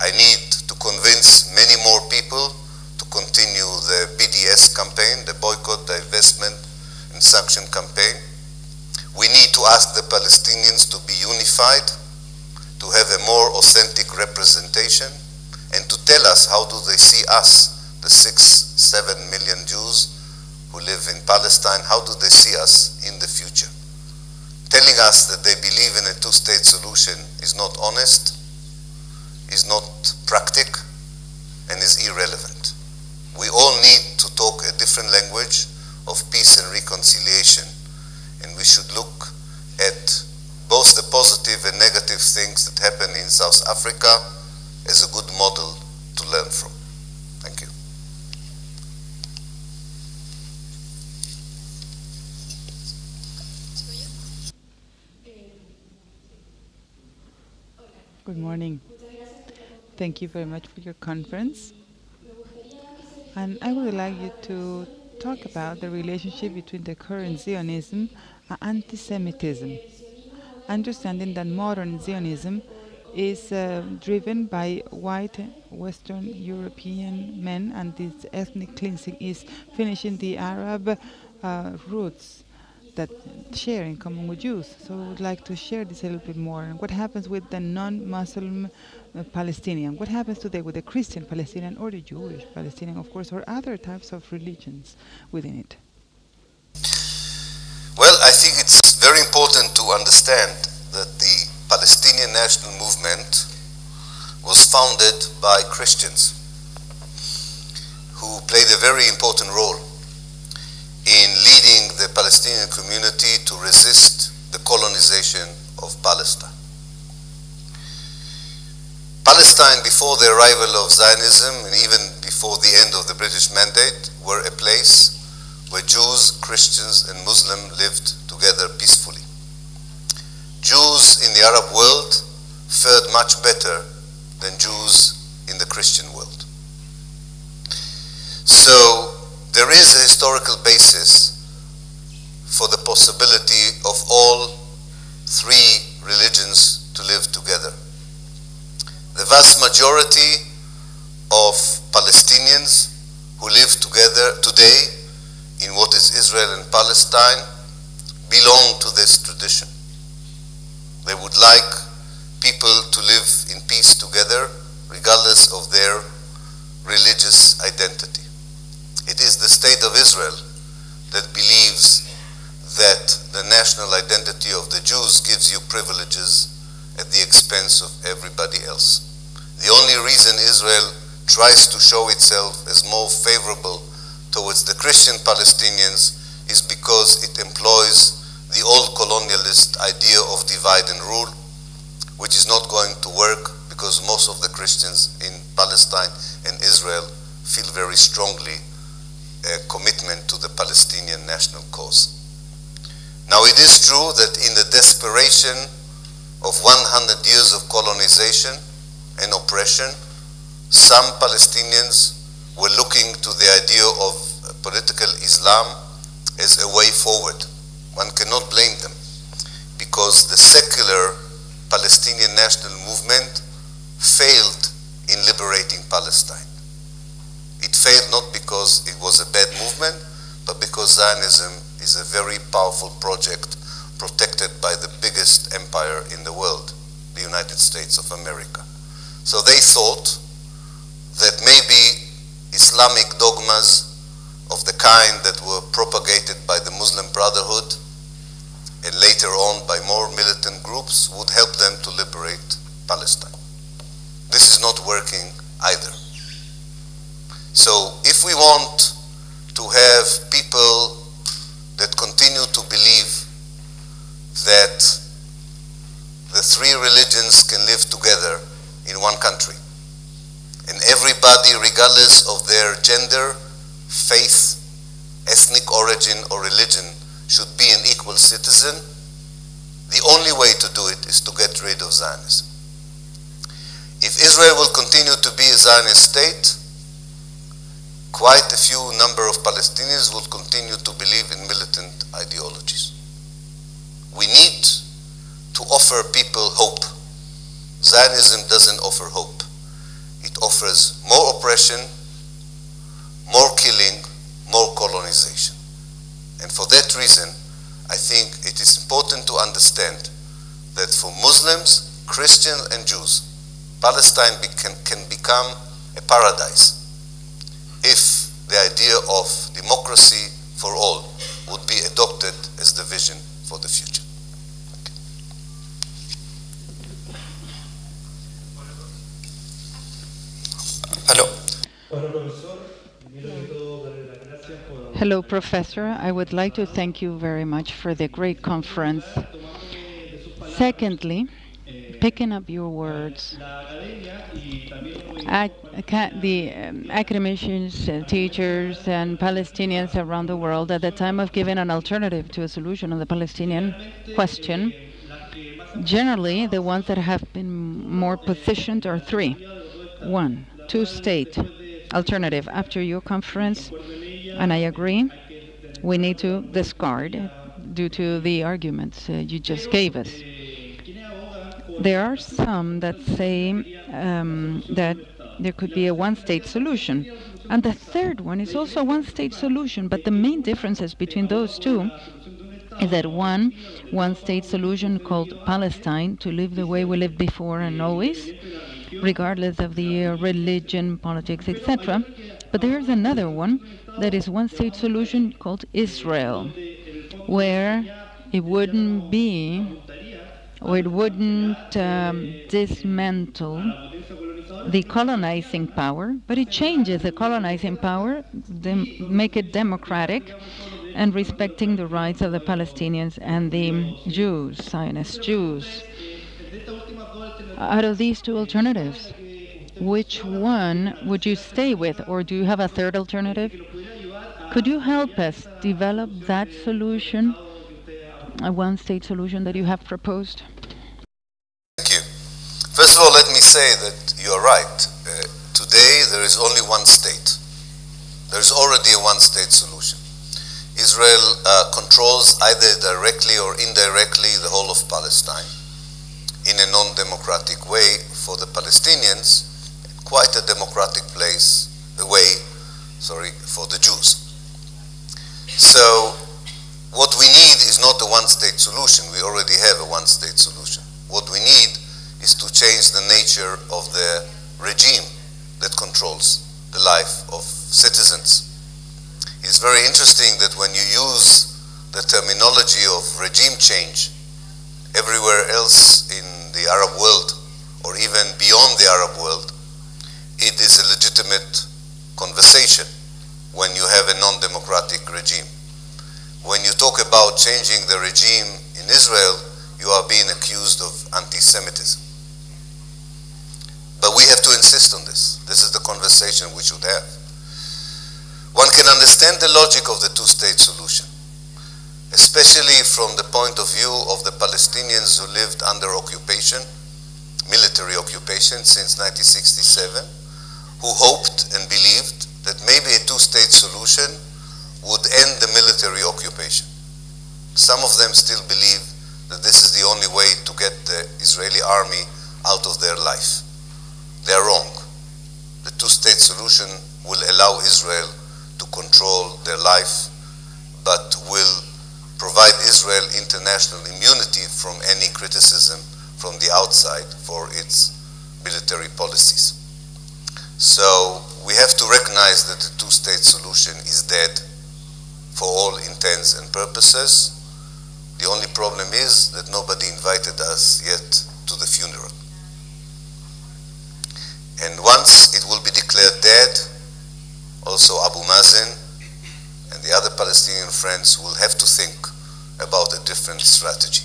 I need to convince many more people to continue the BDS campaign, the boycott, divestment, and sanction campaign. We need to ask the Palestinians to be unified, to have a more authentic representation, and to tell us how do they see us, the 6-7 million Jews who live in Palestine, how do they see us in the future? Telling us that they believe in a two-state solution is not honest, is not practical, and is irrelevant. We all need to talk a different language of peace and reconciliation, and we should look at both the positive and negative things that happen in South Africa as a good model to learn from. Thank you. Good morning. Thank you very much for your conference. And I would like you to talk about the relationship between the current Zionism and anti-Semitism, understanding that modern Zionism is driven by white Western European men, and this ethnic cleansing is finishing the Arab roots that share in common with Jews. So I would like to share this a little bit more. And what happens with the non-Muslim Palestinian? What happens today with the Christian Palestinian or the Jewish Palestinian, of course, or other types of religions within it? Well, I think it's very important to understand that the Palestinian national movement was founded by Christians who played a very important role in leading the Palestinian community to resist the colonization of Palestine. Palestine, before the arrival of Zionism and even before the end of the British Mandate, were a place where Jews, Christians, and Muslims lived together peacefully. Jews in the Arab world fared much better than Jews in the Christian world. So there is a historical basis for the possibility of all three religions to live together. The vast majority of Palestinians who live together today in what is Israel and Palestine belong to this tradition. They would like people to live in peace together regardless of their religious identity. It is the state of Israel that believes that the national identity of the Jews gives you privileges at the expense of everybody else. The only reason Israel tries to show itself as more favorable towards the Christian Palestinians is because it employs the old colonialist idea of divide and rule, which is not going to work because most of the Christians in Palestine and Israel feel very strongly a commitment to the Palestinian national cause. Now, it is true that in the desperation of 100 years of colonization and oppression, some Palestinians were looking to the idea of political Islam as a way forward. One cannot blame them, because the secular Palestinian national movement failed in liberating Palestine. It failed not because it was a bad movement, but because Zionism is a very powerful project protected by the biggest empire in the world, the United States of America. So they thought that maybe Islamic dogmas of the kind that were propagated by the Muslim Brotherhood and later on by more militant groups would help them to liberate Palestine. This is not working either. So if we want to have people that continue to believe that the three religions can live together in one country. And everybody, regardless of their gender, faith, ethnic origin, or religion, should be an equal citizen. The only way to do it is to get rid of Zionism. If Israel will continue to be a Zionist state, quite a few number of Palestinians will continue to believe in militant ideologies. We need to offer people hope. Zionism doesn't offer hope. It offers more oppression, more killing, more colonization. And for that reason, I think it is important to understand that for Muslims, Christians, and Jews, Palestine can become a paradise if the idea of democracy for all would be adopted as the vision for the future. Hello. Hello, Professor. I would like to thank you very much for the great conference. Secondly, picking up your words, the academicians, teachers, and Palestinians around the world, at the time of giving an alternative to a solution of the Palestinian question, generally the ones that have been more positioned are three. One, two-state alternative. After your conference, and I agree, we need to discard due to the arguments you just gave us. There are some that say that there could be a one-state solution. And the third one is also a one-state solution, but the main differences between those two is that one-state solution called Palestine, to live the way we lived before and always, regardless of the religion, politics, etc. But there is another one that is one-state solution called Israel, where it wouldn't be, or it wouldn't dismantle the colonizing power, but it changes the colonizing power, make it democratic, and respecting the rights of the Palestinians and the Jews, Zionist Jews. Out of these two alternatives, which one would you stay with, or do you have a third alternative? Could you help us develop that solution, a one-state solution that you have proposed? Thank you. First of all, let me say that you are right. Today, there is only one state. There is already a one-state solution. Israel controls either directly or indirectly the whole of Palestine in a non-democratic way. For the Palestinians, quite a democratic way for the Jews. So what we need is not a one-state solution. We already have a one-state solution. What we need is to change the nature of the regime that controls the life of citizens. It's very interesting that when you use the terminology of regime change everywhere else in the Arab world, or even beyond the Arab world, it is a legitimate conversation when you have a non-democratic regime. When you talk about changing the regime in Israel, you are being accused of anti-Semitism. But we have to insist on this. This is the conversation we should have. One can understand the logic of the two-state solution, especially from the point of view of the Palestinians who lived under occupation, military occupation since 1967, who hoped and believed that maybe a two-state solution would end the military occupation. Some of them still believe that this is the only way to get the Israeli army out of their life. They are wrong. The two-state solution will allow Israel to control their life, but will provide Israel international immunity from any criticism from the outside for its military policies. So we have to recognize that the two-state solution is dead for all intents and purposes. The only problem is that nobody invited us yet to the funeral. And once it will be declared dead, also Abu Mazen and the other Palestinian friends will have to think about a different strategy.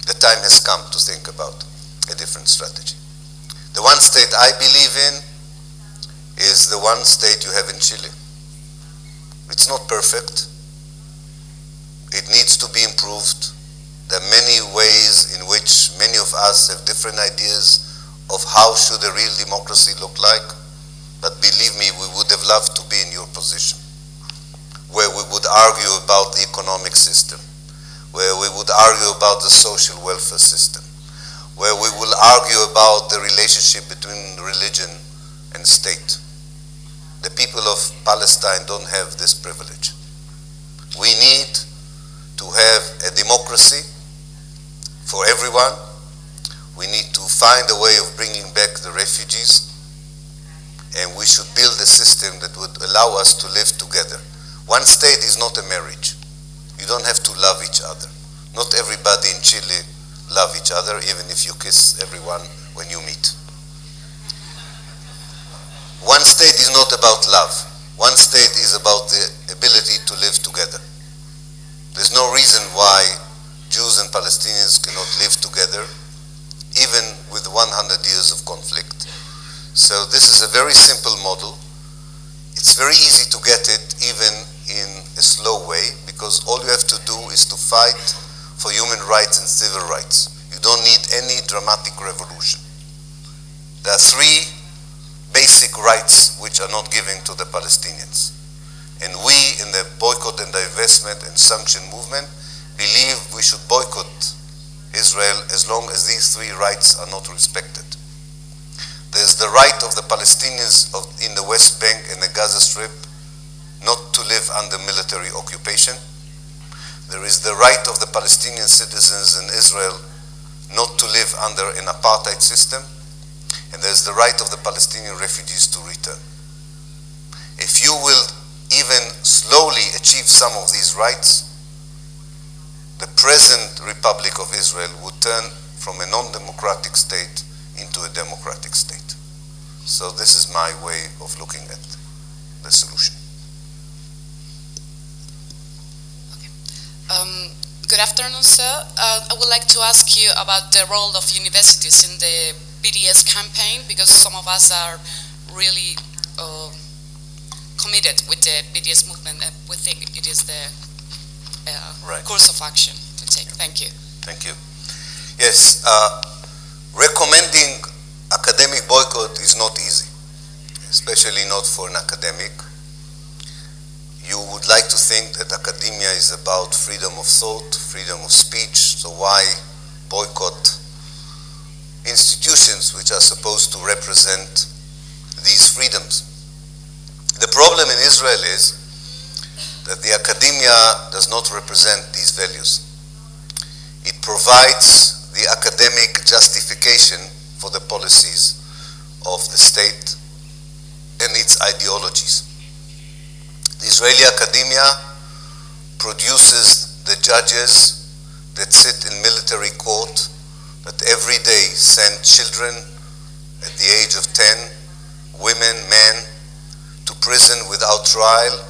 the time has come to think about a different strategy. The one state I believe in is the one state you have in Chile. It's not perfect. It needs to be improved. There are many ways in which many of us have different ideas of how should a real democracy look like. But believe me, we would have loved to be in your position, where we would argue about the economic system, where we would argue about the social welfare system, where we will argue about the relationship between religion and state. The people of Palestine don't have this privilege. We need to have a democracy for everyone. We need to find a way of bringing back the refugees, and we should build a system that would allow us to live together. One state is not a marriage. You don't have to love each other. Not everybody in Chile love each other, even if you kiss everyone when you meet. One state is not about love. One state is about the ability to live together. There's no reason why Jews and Palestinians cannot live together, even with 100 years of conflict. So this is a very simple model. It's very easy to get it even in a slow way, because all you have to do is to fight for human rights and civil rights. You don't need any dramatic revolution. There are three basic rights which are not given to the Palestinians. And we in the boycott and divestment and sanction movement believe we should boycott Israel as long as these three rights are not respected. There's the right of the Palestinians in the West Bank and the Gaza Strip not to live under military occupation. There is the right of the Palestinian citizens in Israel not to live under an apartheid system. And there's the right of the Palestinian refugees to return. If you will even slowly achieve some of these rights, the present Republic of Israel would turn from a non-democratic state into a democratic state. So this is my way of looking at the solution. Okay. Good afternoon, sir. I would like to ask you about the role of universities in the BDS campaign, because some of us are really committed with the BDS movement, and we think it is the course of action to take. Thank you. Thank you. Yes, recommending academic boycott is not easy, especially not for an academic. You would like to think that academia is about freedom of thought, freedom of speech, so why boycott institutions which are supposed to represent these freedoms? The problem in Israel is that the academia does not represent these values. It provides the academic justification for the policies of the state and its ideologies. The Israeli academia produces the judges that sit in military court that every day send children at the age of 10, women, men, to prison without trial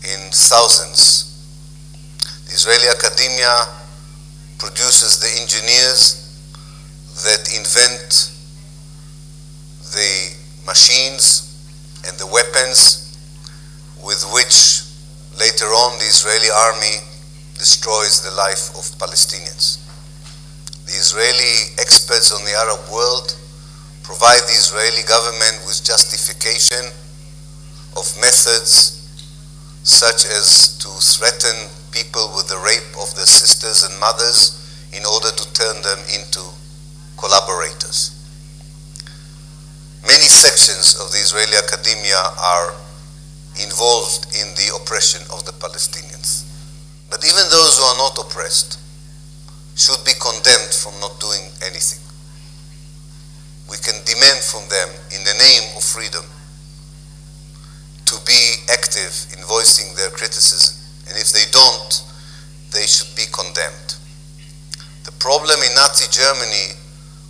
in thousands. The Israeli academia produces the engineers that invent the machines and the weapons with which later on the Israeli army destroys the life of Palestinians. The Israeli experts on the Arab world provide the Israeli government with justification of methods such as to threaten people with the rape of their sisters and mothers in order to turn them into collaborators. Many sections of the Israeli academia are involved in the oppression of the Palestinians. But even those who are not oppressed should be condemned from not doing anything. We can demand from them, in the name of freedom, to be active in voicing their criticism. And if they don't, they should be condemned. The problem in Nazi Germany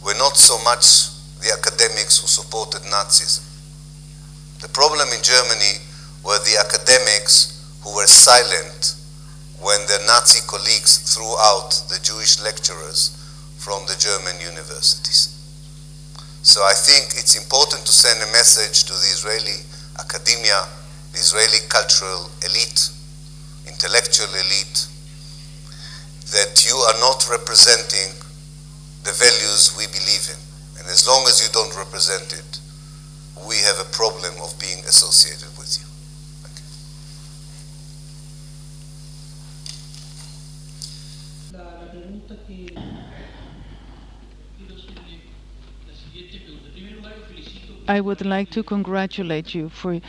were not so much the academics who supported Nazism. The problem in Germany were the academics who were silent when their Nazi colleagues threw out the Jewish lecturers from the German universities. So I think it's important to send a message to the Israeli academia, the Israeli cultural elite, intellectual elite, that you are not representing the values we believe in. And as long as you don't represent it, we have a problem of being associated with you. I would like to congratulate you for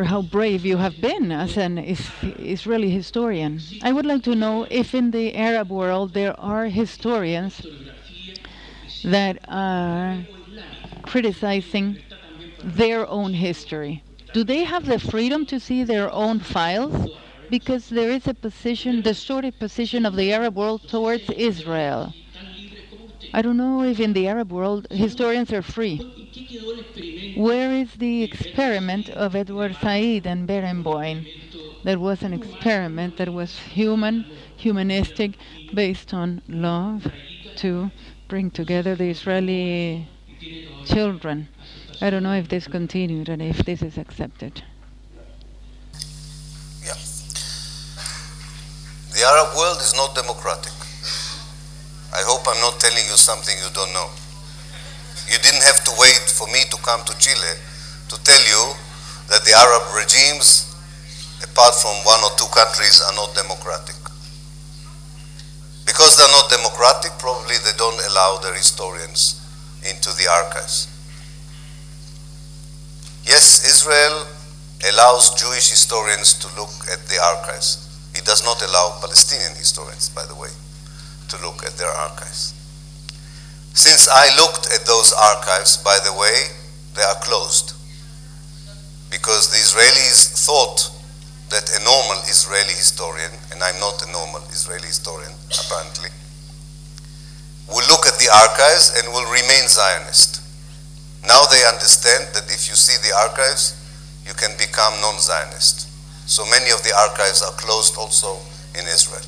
how brave you have been as an Israeli historian. I would like to know if in the Arab world there are historians that are criticizing their own history. Do they have the freedom to see their own files? Because there is a position, distorted position of the Arab world towards Israel. I don't know if in the Arab world historians are free. Where is the experiment of Edward Said and Berenboim? That was an experiment that was humanistic, based on love, to bring together the Israeli children. I don't know if this continued and if this is accepted. Yeah. The Arab world is not democratic. I hope I'm not telling you something you don't know. You didn't have to wait for me to come to Chile to tell you that the Arab regimes, apart from one or two countries, are not democratic. Because they're not democratic, probably they don't allow their historians into the archives. Yes, Israel allows Jewish historians to look at the archives. It does not allow Palestinian historians, by the way, to look at their archives. Since I looked at those archives, by the way, they are closed. Because the Israelis thought that a normal Israeli historian, and I'm not a normal Israeli historian, apparently, will look at the archives and will remain Zionist. Now they understand that if you see the archives, you can become non-Zionist. So many of the archives are closed also in Israel.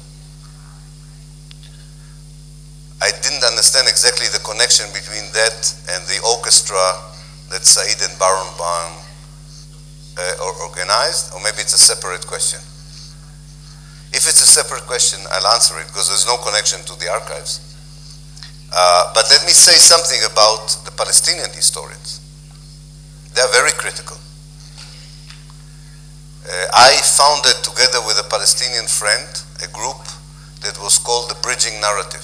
I didn't understand exactly the connection between that and the orchestra that Said and Berenboim organized, or maybe it's a separate question. If it's a separate question, I'll answer it because there's no connection to the archives. But let me say something about the Palestinian historians. They're very critical. I founded, together with a Palestinian friend, a group that was called the Bridging Narrative,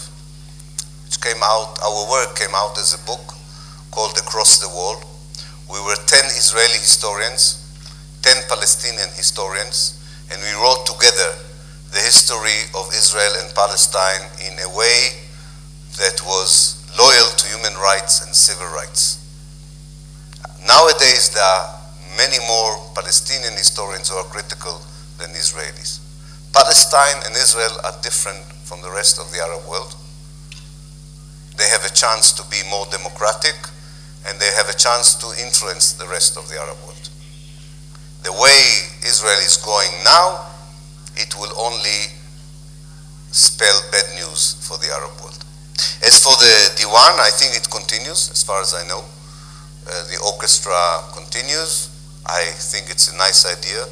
which came out, our work came out as a book called Across the Wall. We were 10 Israeli historians, 10 Palestinian historians, and we wrote together the history of Israel and Palestine in a way that was loyal to human rights and civil rights. Nowadays, there are many more Palestinian historians who are critical than Israelis. Palestine and Israel are different from the rest of the Arab world. They have a chance to be more democratic, and they have a chance to influence the rest of the Arab world. The way Israel is going now, it will only spell bad news for the Arab world. As for the Diwan, I think it continues, as far as I know. The orchestra continues. I think it's a nice idea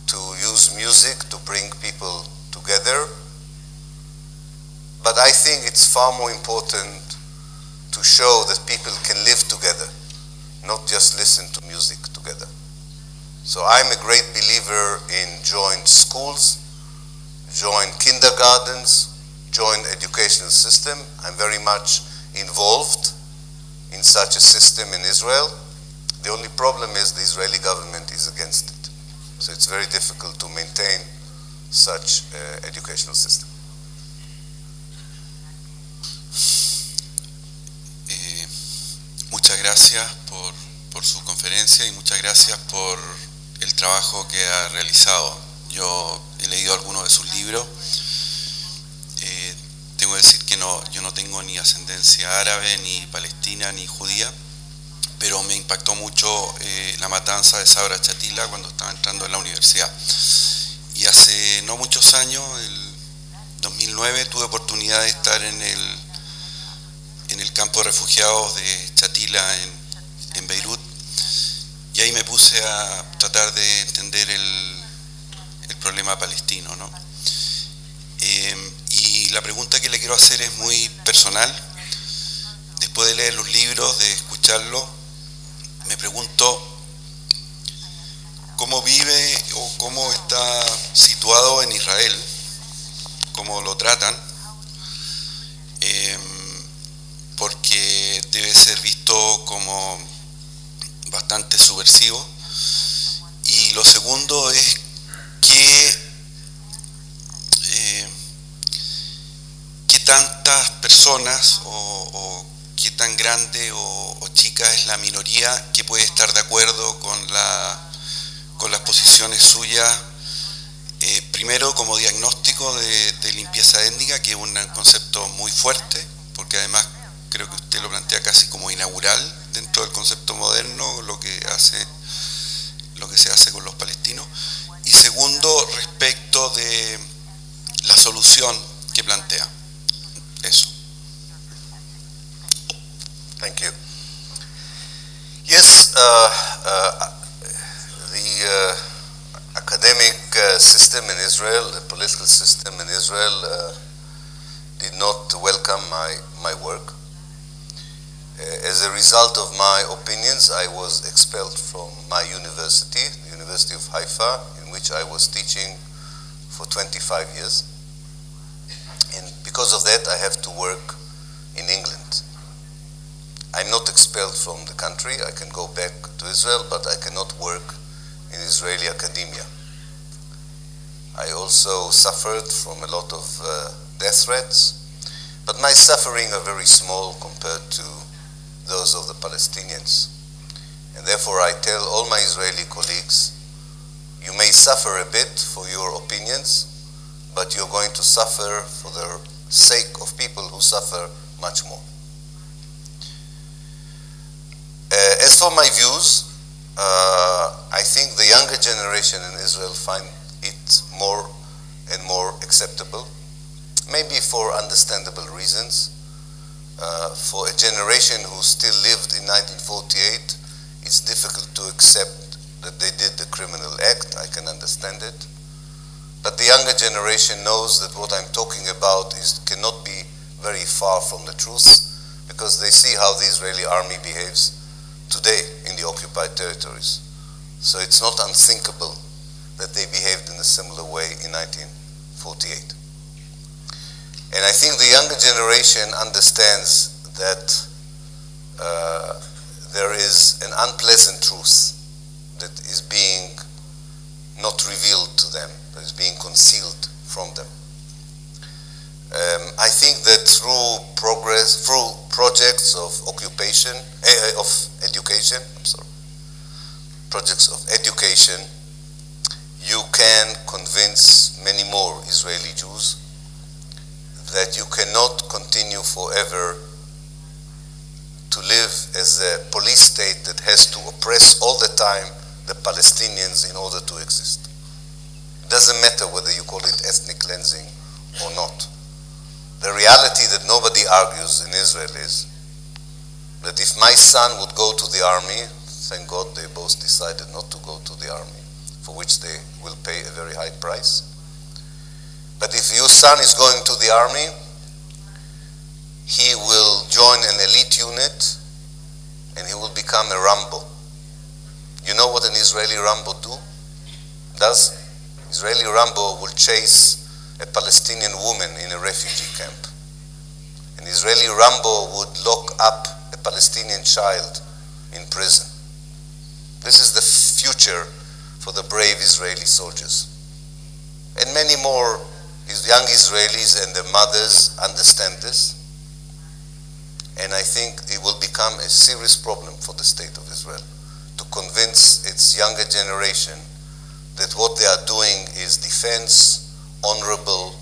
to use music to bring people together. But I think it's far more important to show that people can live together, not just listen to music together. So I'm a great believer in joint schools, joint kindergartens, joint educational system. I'm very much involved in such a system in Israel. The only problem is the Israeli government is against it. So it's very difficult to maintain such educational system. Muchas gracias por su conferencia y muchas gracias por el trabajo que ha realizado. Yo he leído algunos de sus libros. Tengo que decir que yo no tengo ni ascendencia árabe, ni palestina, ni judía, pero me impactó mucho la matanza de Sabra Chatila cuando estaba entrando en la universidad. Y hace no muchos años, el 2009, tuve oportunidad de estar en el campo de refugiados de Chatila en Beirut, y ahí me puse a tratar de entender el problema palestino, ¿no? Y la pregunta que le quiero hacer es muy personal. Después de leer los libros, de escucharlo, me pregunto cómo vive o cómo está situado en Israel, cómo lo tratan, porque debe ser visto como bastante subversivo. Y lo segundo es qué tantas personas o qué tan grande o chica es la minoría que puede estar de acuerdo con las posiciones suyas, primero como diagnóstico de limpieza étnica, que es un concepto muy fuerte, porque además creo que usted lo plantea casi como inaugural dentro del concepto moderno, lo que se hace con los palestinos, y segundo, respecto de la solución que plantea. Eso. Thank you. Yes, the academic system in Israel, the political system in Israel, did not welcome my work. As a result of my opinions, I was expelled from my university, the University of Haifa, in which I was teaching for 25 years. And because of that, I have to work in England. I'm not expelled from the country. I can go back to Israel, but I cannot work in Israeli academia. I also suffered from a lot of death threats, but my suffering are very small compared to those of the Palestinians. And therefore I tell all my Israeli colleagues, you may suffer a bit for your opinions, but you're going to suffer for the sake of people who suffer much more. As for my views, I think the younger generation in Israel find it more and more acceptable, maybe for understandable reasons. For a generation who still lived in 1948, it's difficult to accept that they did the criminal act. I can understand it. But the younger generation knows that what I'm talking about cannot be very far from the truth, because they see how the Israeli army behaves today in the occupied territories. So it's not unthinkable that they behaved in a similar way in 1948. And I think the younger generation understands that there is an unpleasant truth that is being not revealed to them, that is being concealed from them. I think that through projects of education, you can convince many more Israeli Jews that you cannot continue forever to live as a police state that has to oppress all the time the Palestinians in order to exist. It doesn't matter whether you call it ethnic cleansing or not. The reality that nobody argues in Israel is that if my son would go to the army, thank God they both decided not to go to the army, for which they will pay a very high price. But if your son is going to the army, he will join an elite unit and he will become a Rambo. You know what an Israeli Rambo does? Israeli Rambo will chase a Palestinian woman in a refugee camp. An Israeli Rambo would lock up a Palestinian child in prison. This is the future for the brave Israeli soldiers. And many more young Israelis and their mothers understand this. And I think it will become a serious problem for the state of Israel to convince its younger generation that what they are doing is defense, honorable,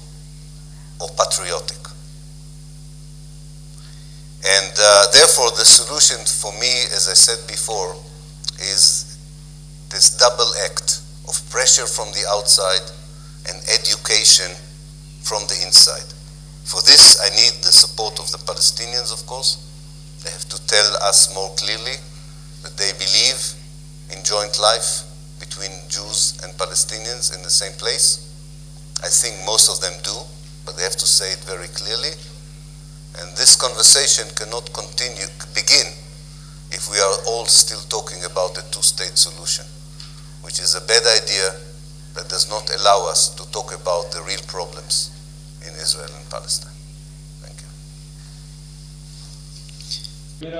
or patriotic. And therefore, the solution for me, as I said before, is this double act of pressure from the outside and education from the inside. For this, I need the support of the Palestinians, of course. They have to tell us more clearly that they believe in joint life between Jews and Palestinians in the same place. I think most of them do, but they have to say it very clearly. And this conversation cannot begin if we are all still talking about a two-state solution, which is a bad idea that does not allow us to talk about the real problems in Israel and Palestine. Thank you.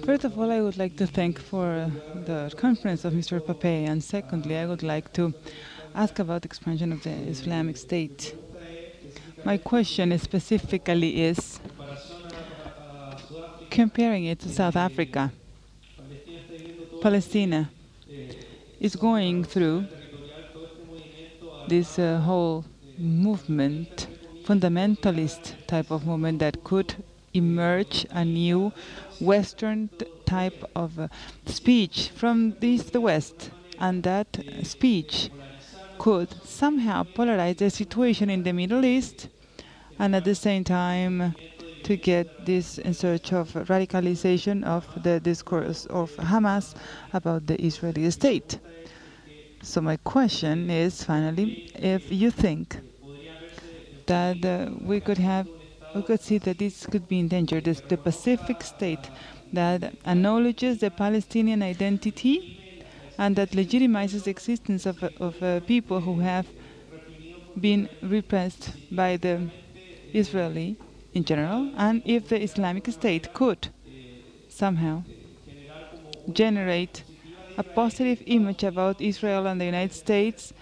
First of all, I would like to thank for the conference of Mr. Pappé, and secondly, I would like to ask about the expansion of the Islamic State. My question specifically is comparing it to South Africa. Palestine is going through this whole movement, fundamentalist type of movement that could emerge a new Western type of speech from the East to West, and that speech could somehow polarize the situation in the Middle East, and at the same time to get this in search of radicalization of the discourse of Hamas about the Israeli state. So my question is, finally, if you think that we could see that this could be in danger, the Pacific state that acknowledges the Palestinian identity and that legitimizes the existence of people who have been repressed by the Israeli in general, and if the Islamic State could somehow generate a positive image about Israel and the United States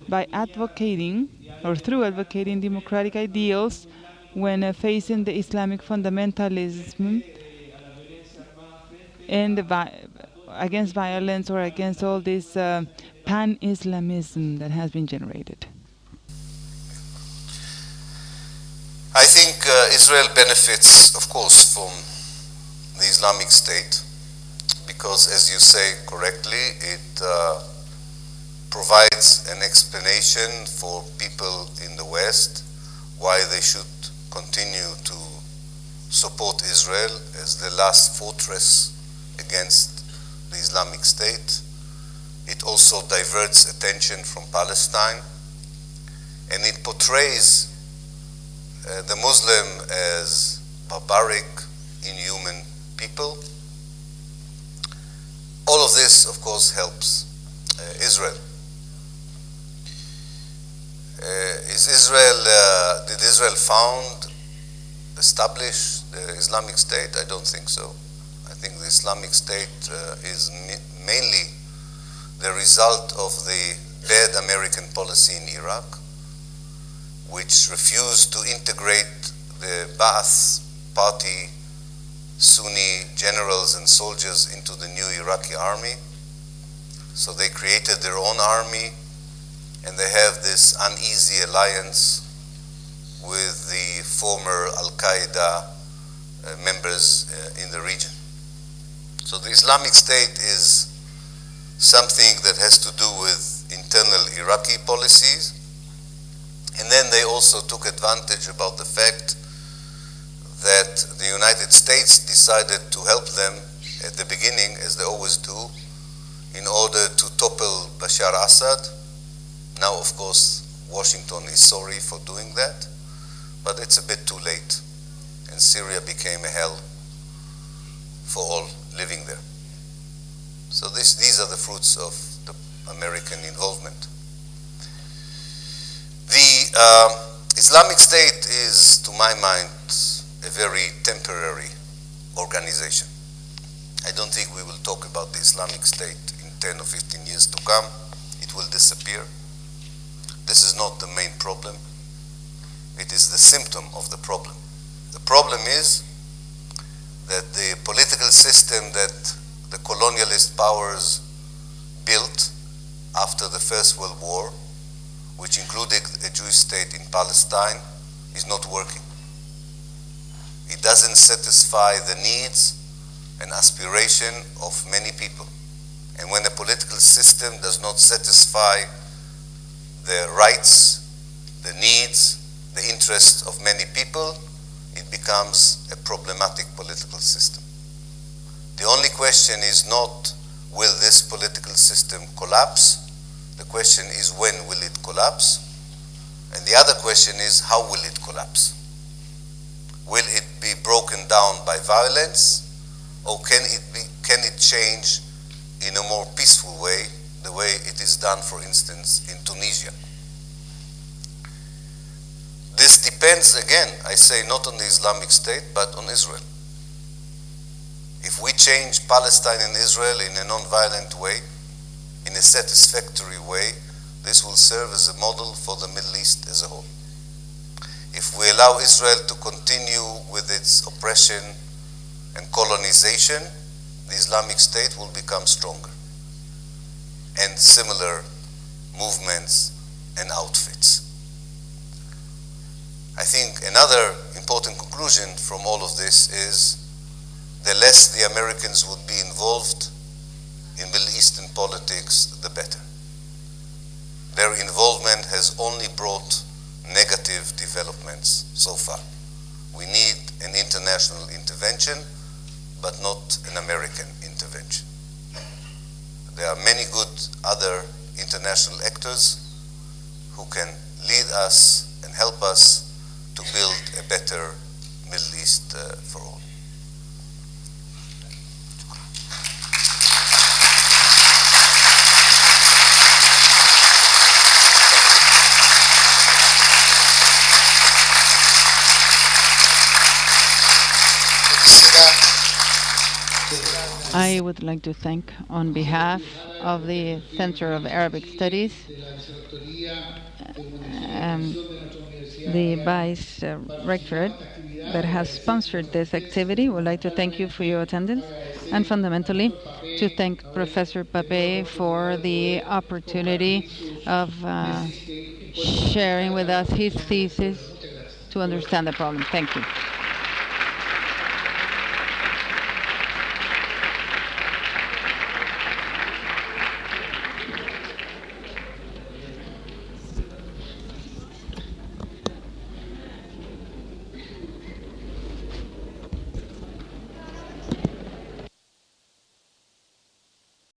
by advocating, or through advocating, democratic ideals when facing the Islamic fundamentalism and against violence or against all this pan-Islamism that has been generated. I think Israel benefits, of course, from the Islamic State because, as you say correctly, it provides an explanation for people in the West why they should continue to support Israel as the last fortress against the Islamic State. It also diverts attention from Palestine, and it portrays the Muslim as barbaric, inhuman people. All of this, of course, helps Israel. Did Israel establish the Islamic State? I don't think so. I think the Islamic State is mainly the result of the bad American policy in Iraq, which refused to integrate the Ba'ath Party Sunni generals and soldiers into the new Iraqi army. So they created their own army, and they have this uneasy alliance with the former Al-Qaeda members in the region. So the Islamic State is something that has to do with internal Iraqi policies. And then they also took advantage about the fact that the United States decided to help them at the beginning, as they always do, in order to topple Bashar Assad. Now, of course, Washington is sorry for doing that, but it's a bit too late, and Syria became a hell for all living there. So these are the fruits of the American involvement. The Islamic State is, to my mind, a very temporary organization. I don't think we will talk about the Islamic State in 10 or 15 years to come. It will disappear. This is not the main problem. It is the symptom of the problem. The problem is that the political system that the colonialist powers built after the First World War, which included a Jewish state in Palestine, is not working. it doesn't satisfy the needs and aspiration of many people. And when a political system does not satisfy the rights, the needs, the interests of many people, it becomes a problematic political system. The only question is not, will this political system collapse? The question is, when will it collapse? And the other question is, how will it collapse? Will it be broken down by violence, or can it change in a more peaceful way, the way it is done, for instance, in Tunisia? This depends, again, I say, not on the Islamic State, but on Israel. If we change Palestine and Israel in a non-violent way, in a satisfactory way, this will serve as a model for the Middle East as a whole. If we allow Israel to continue with its oppression and colonization, the Islamic State will become stronger, and similar movements and outfits. I think another important conclusion from all of this is the less the Americans would be involved in Middle Eastern politics, the better. Their involvement has only brought negative developments so far. We need an international intervention, but not an American intervention. There are many good other international actors who can lead us and help us to build a better Middle East for all. I would like to thank, on behalf of the Center of Arabic Studies, the Vice Rectorate that has sponsored this activity. Would like to thank you for your attendance, and fundamentally to thank Professor Pappé for the opportunity of sharing with us his thesis to understand the problem. Thank you.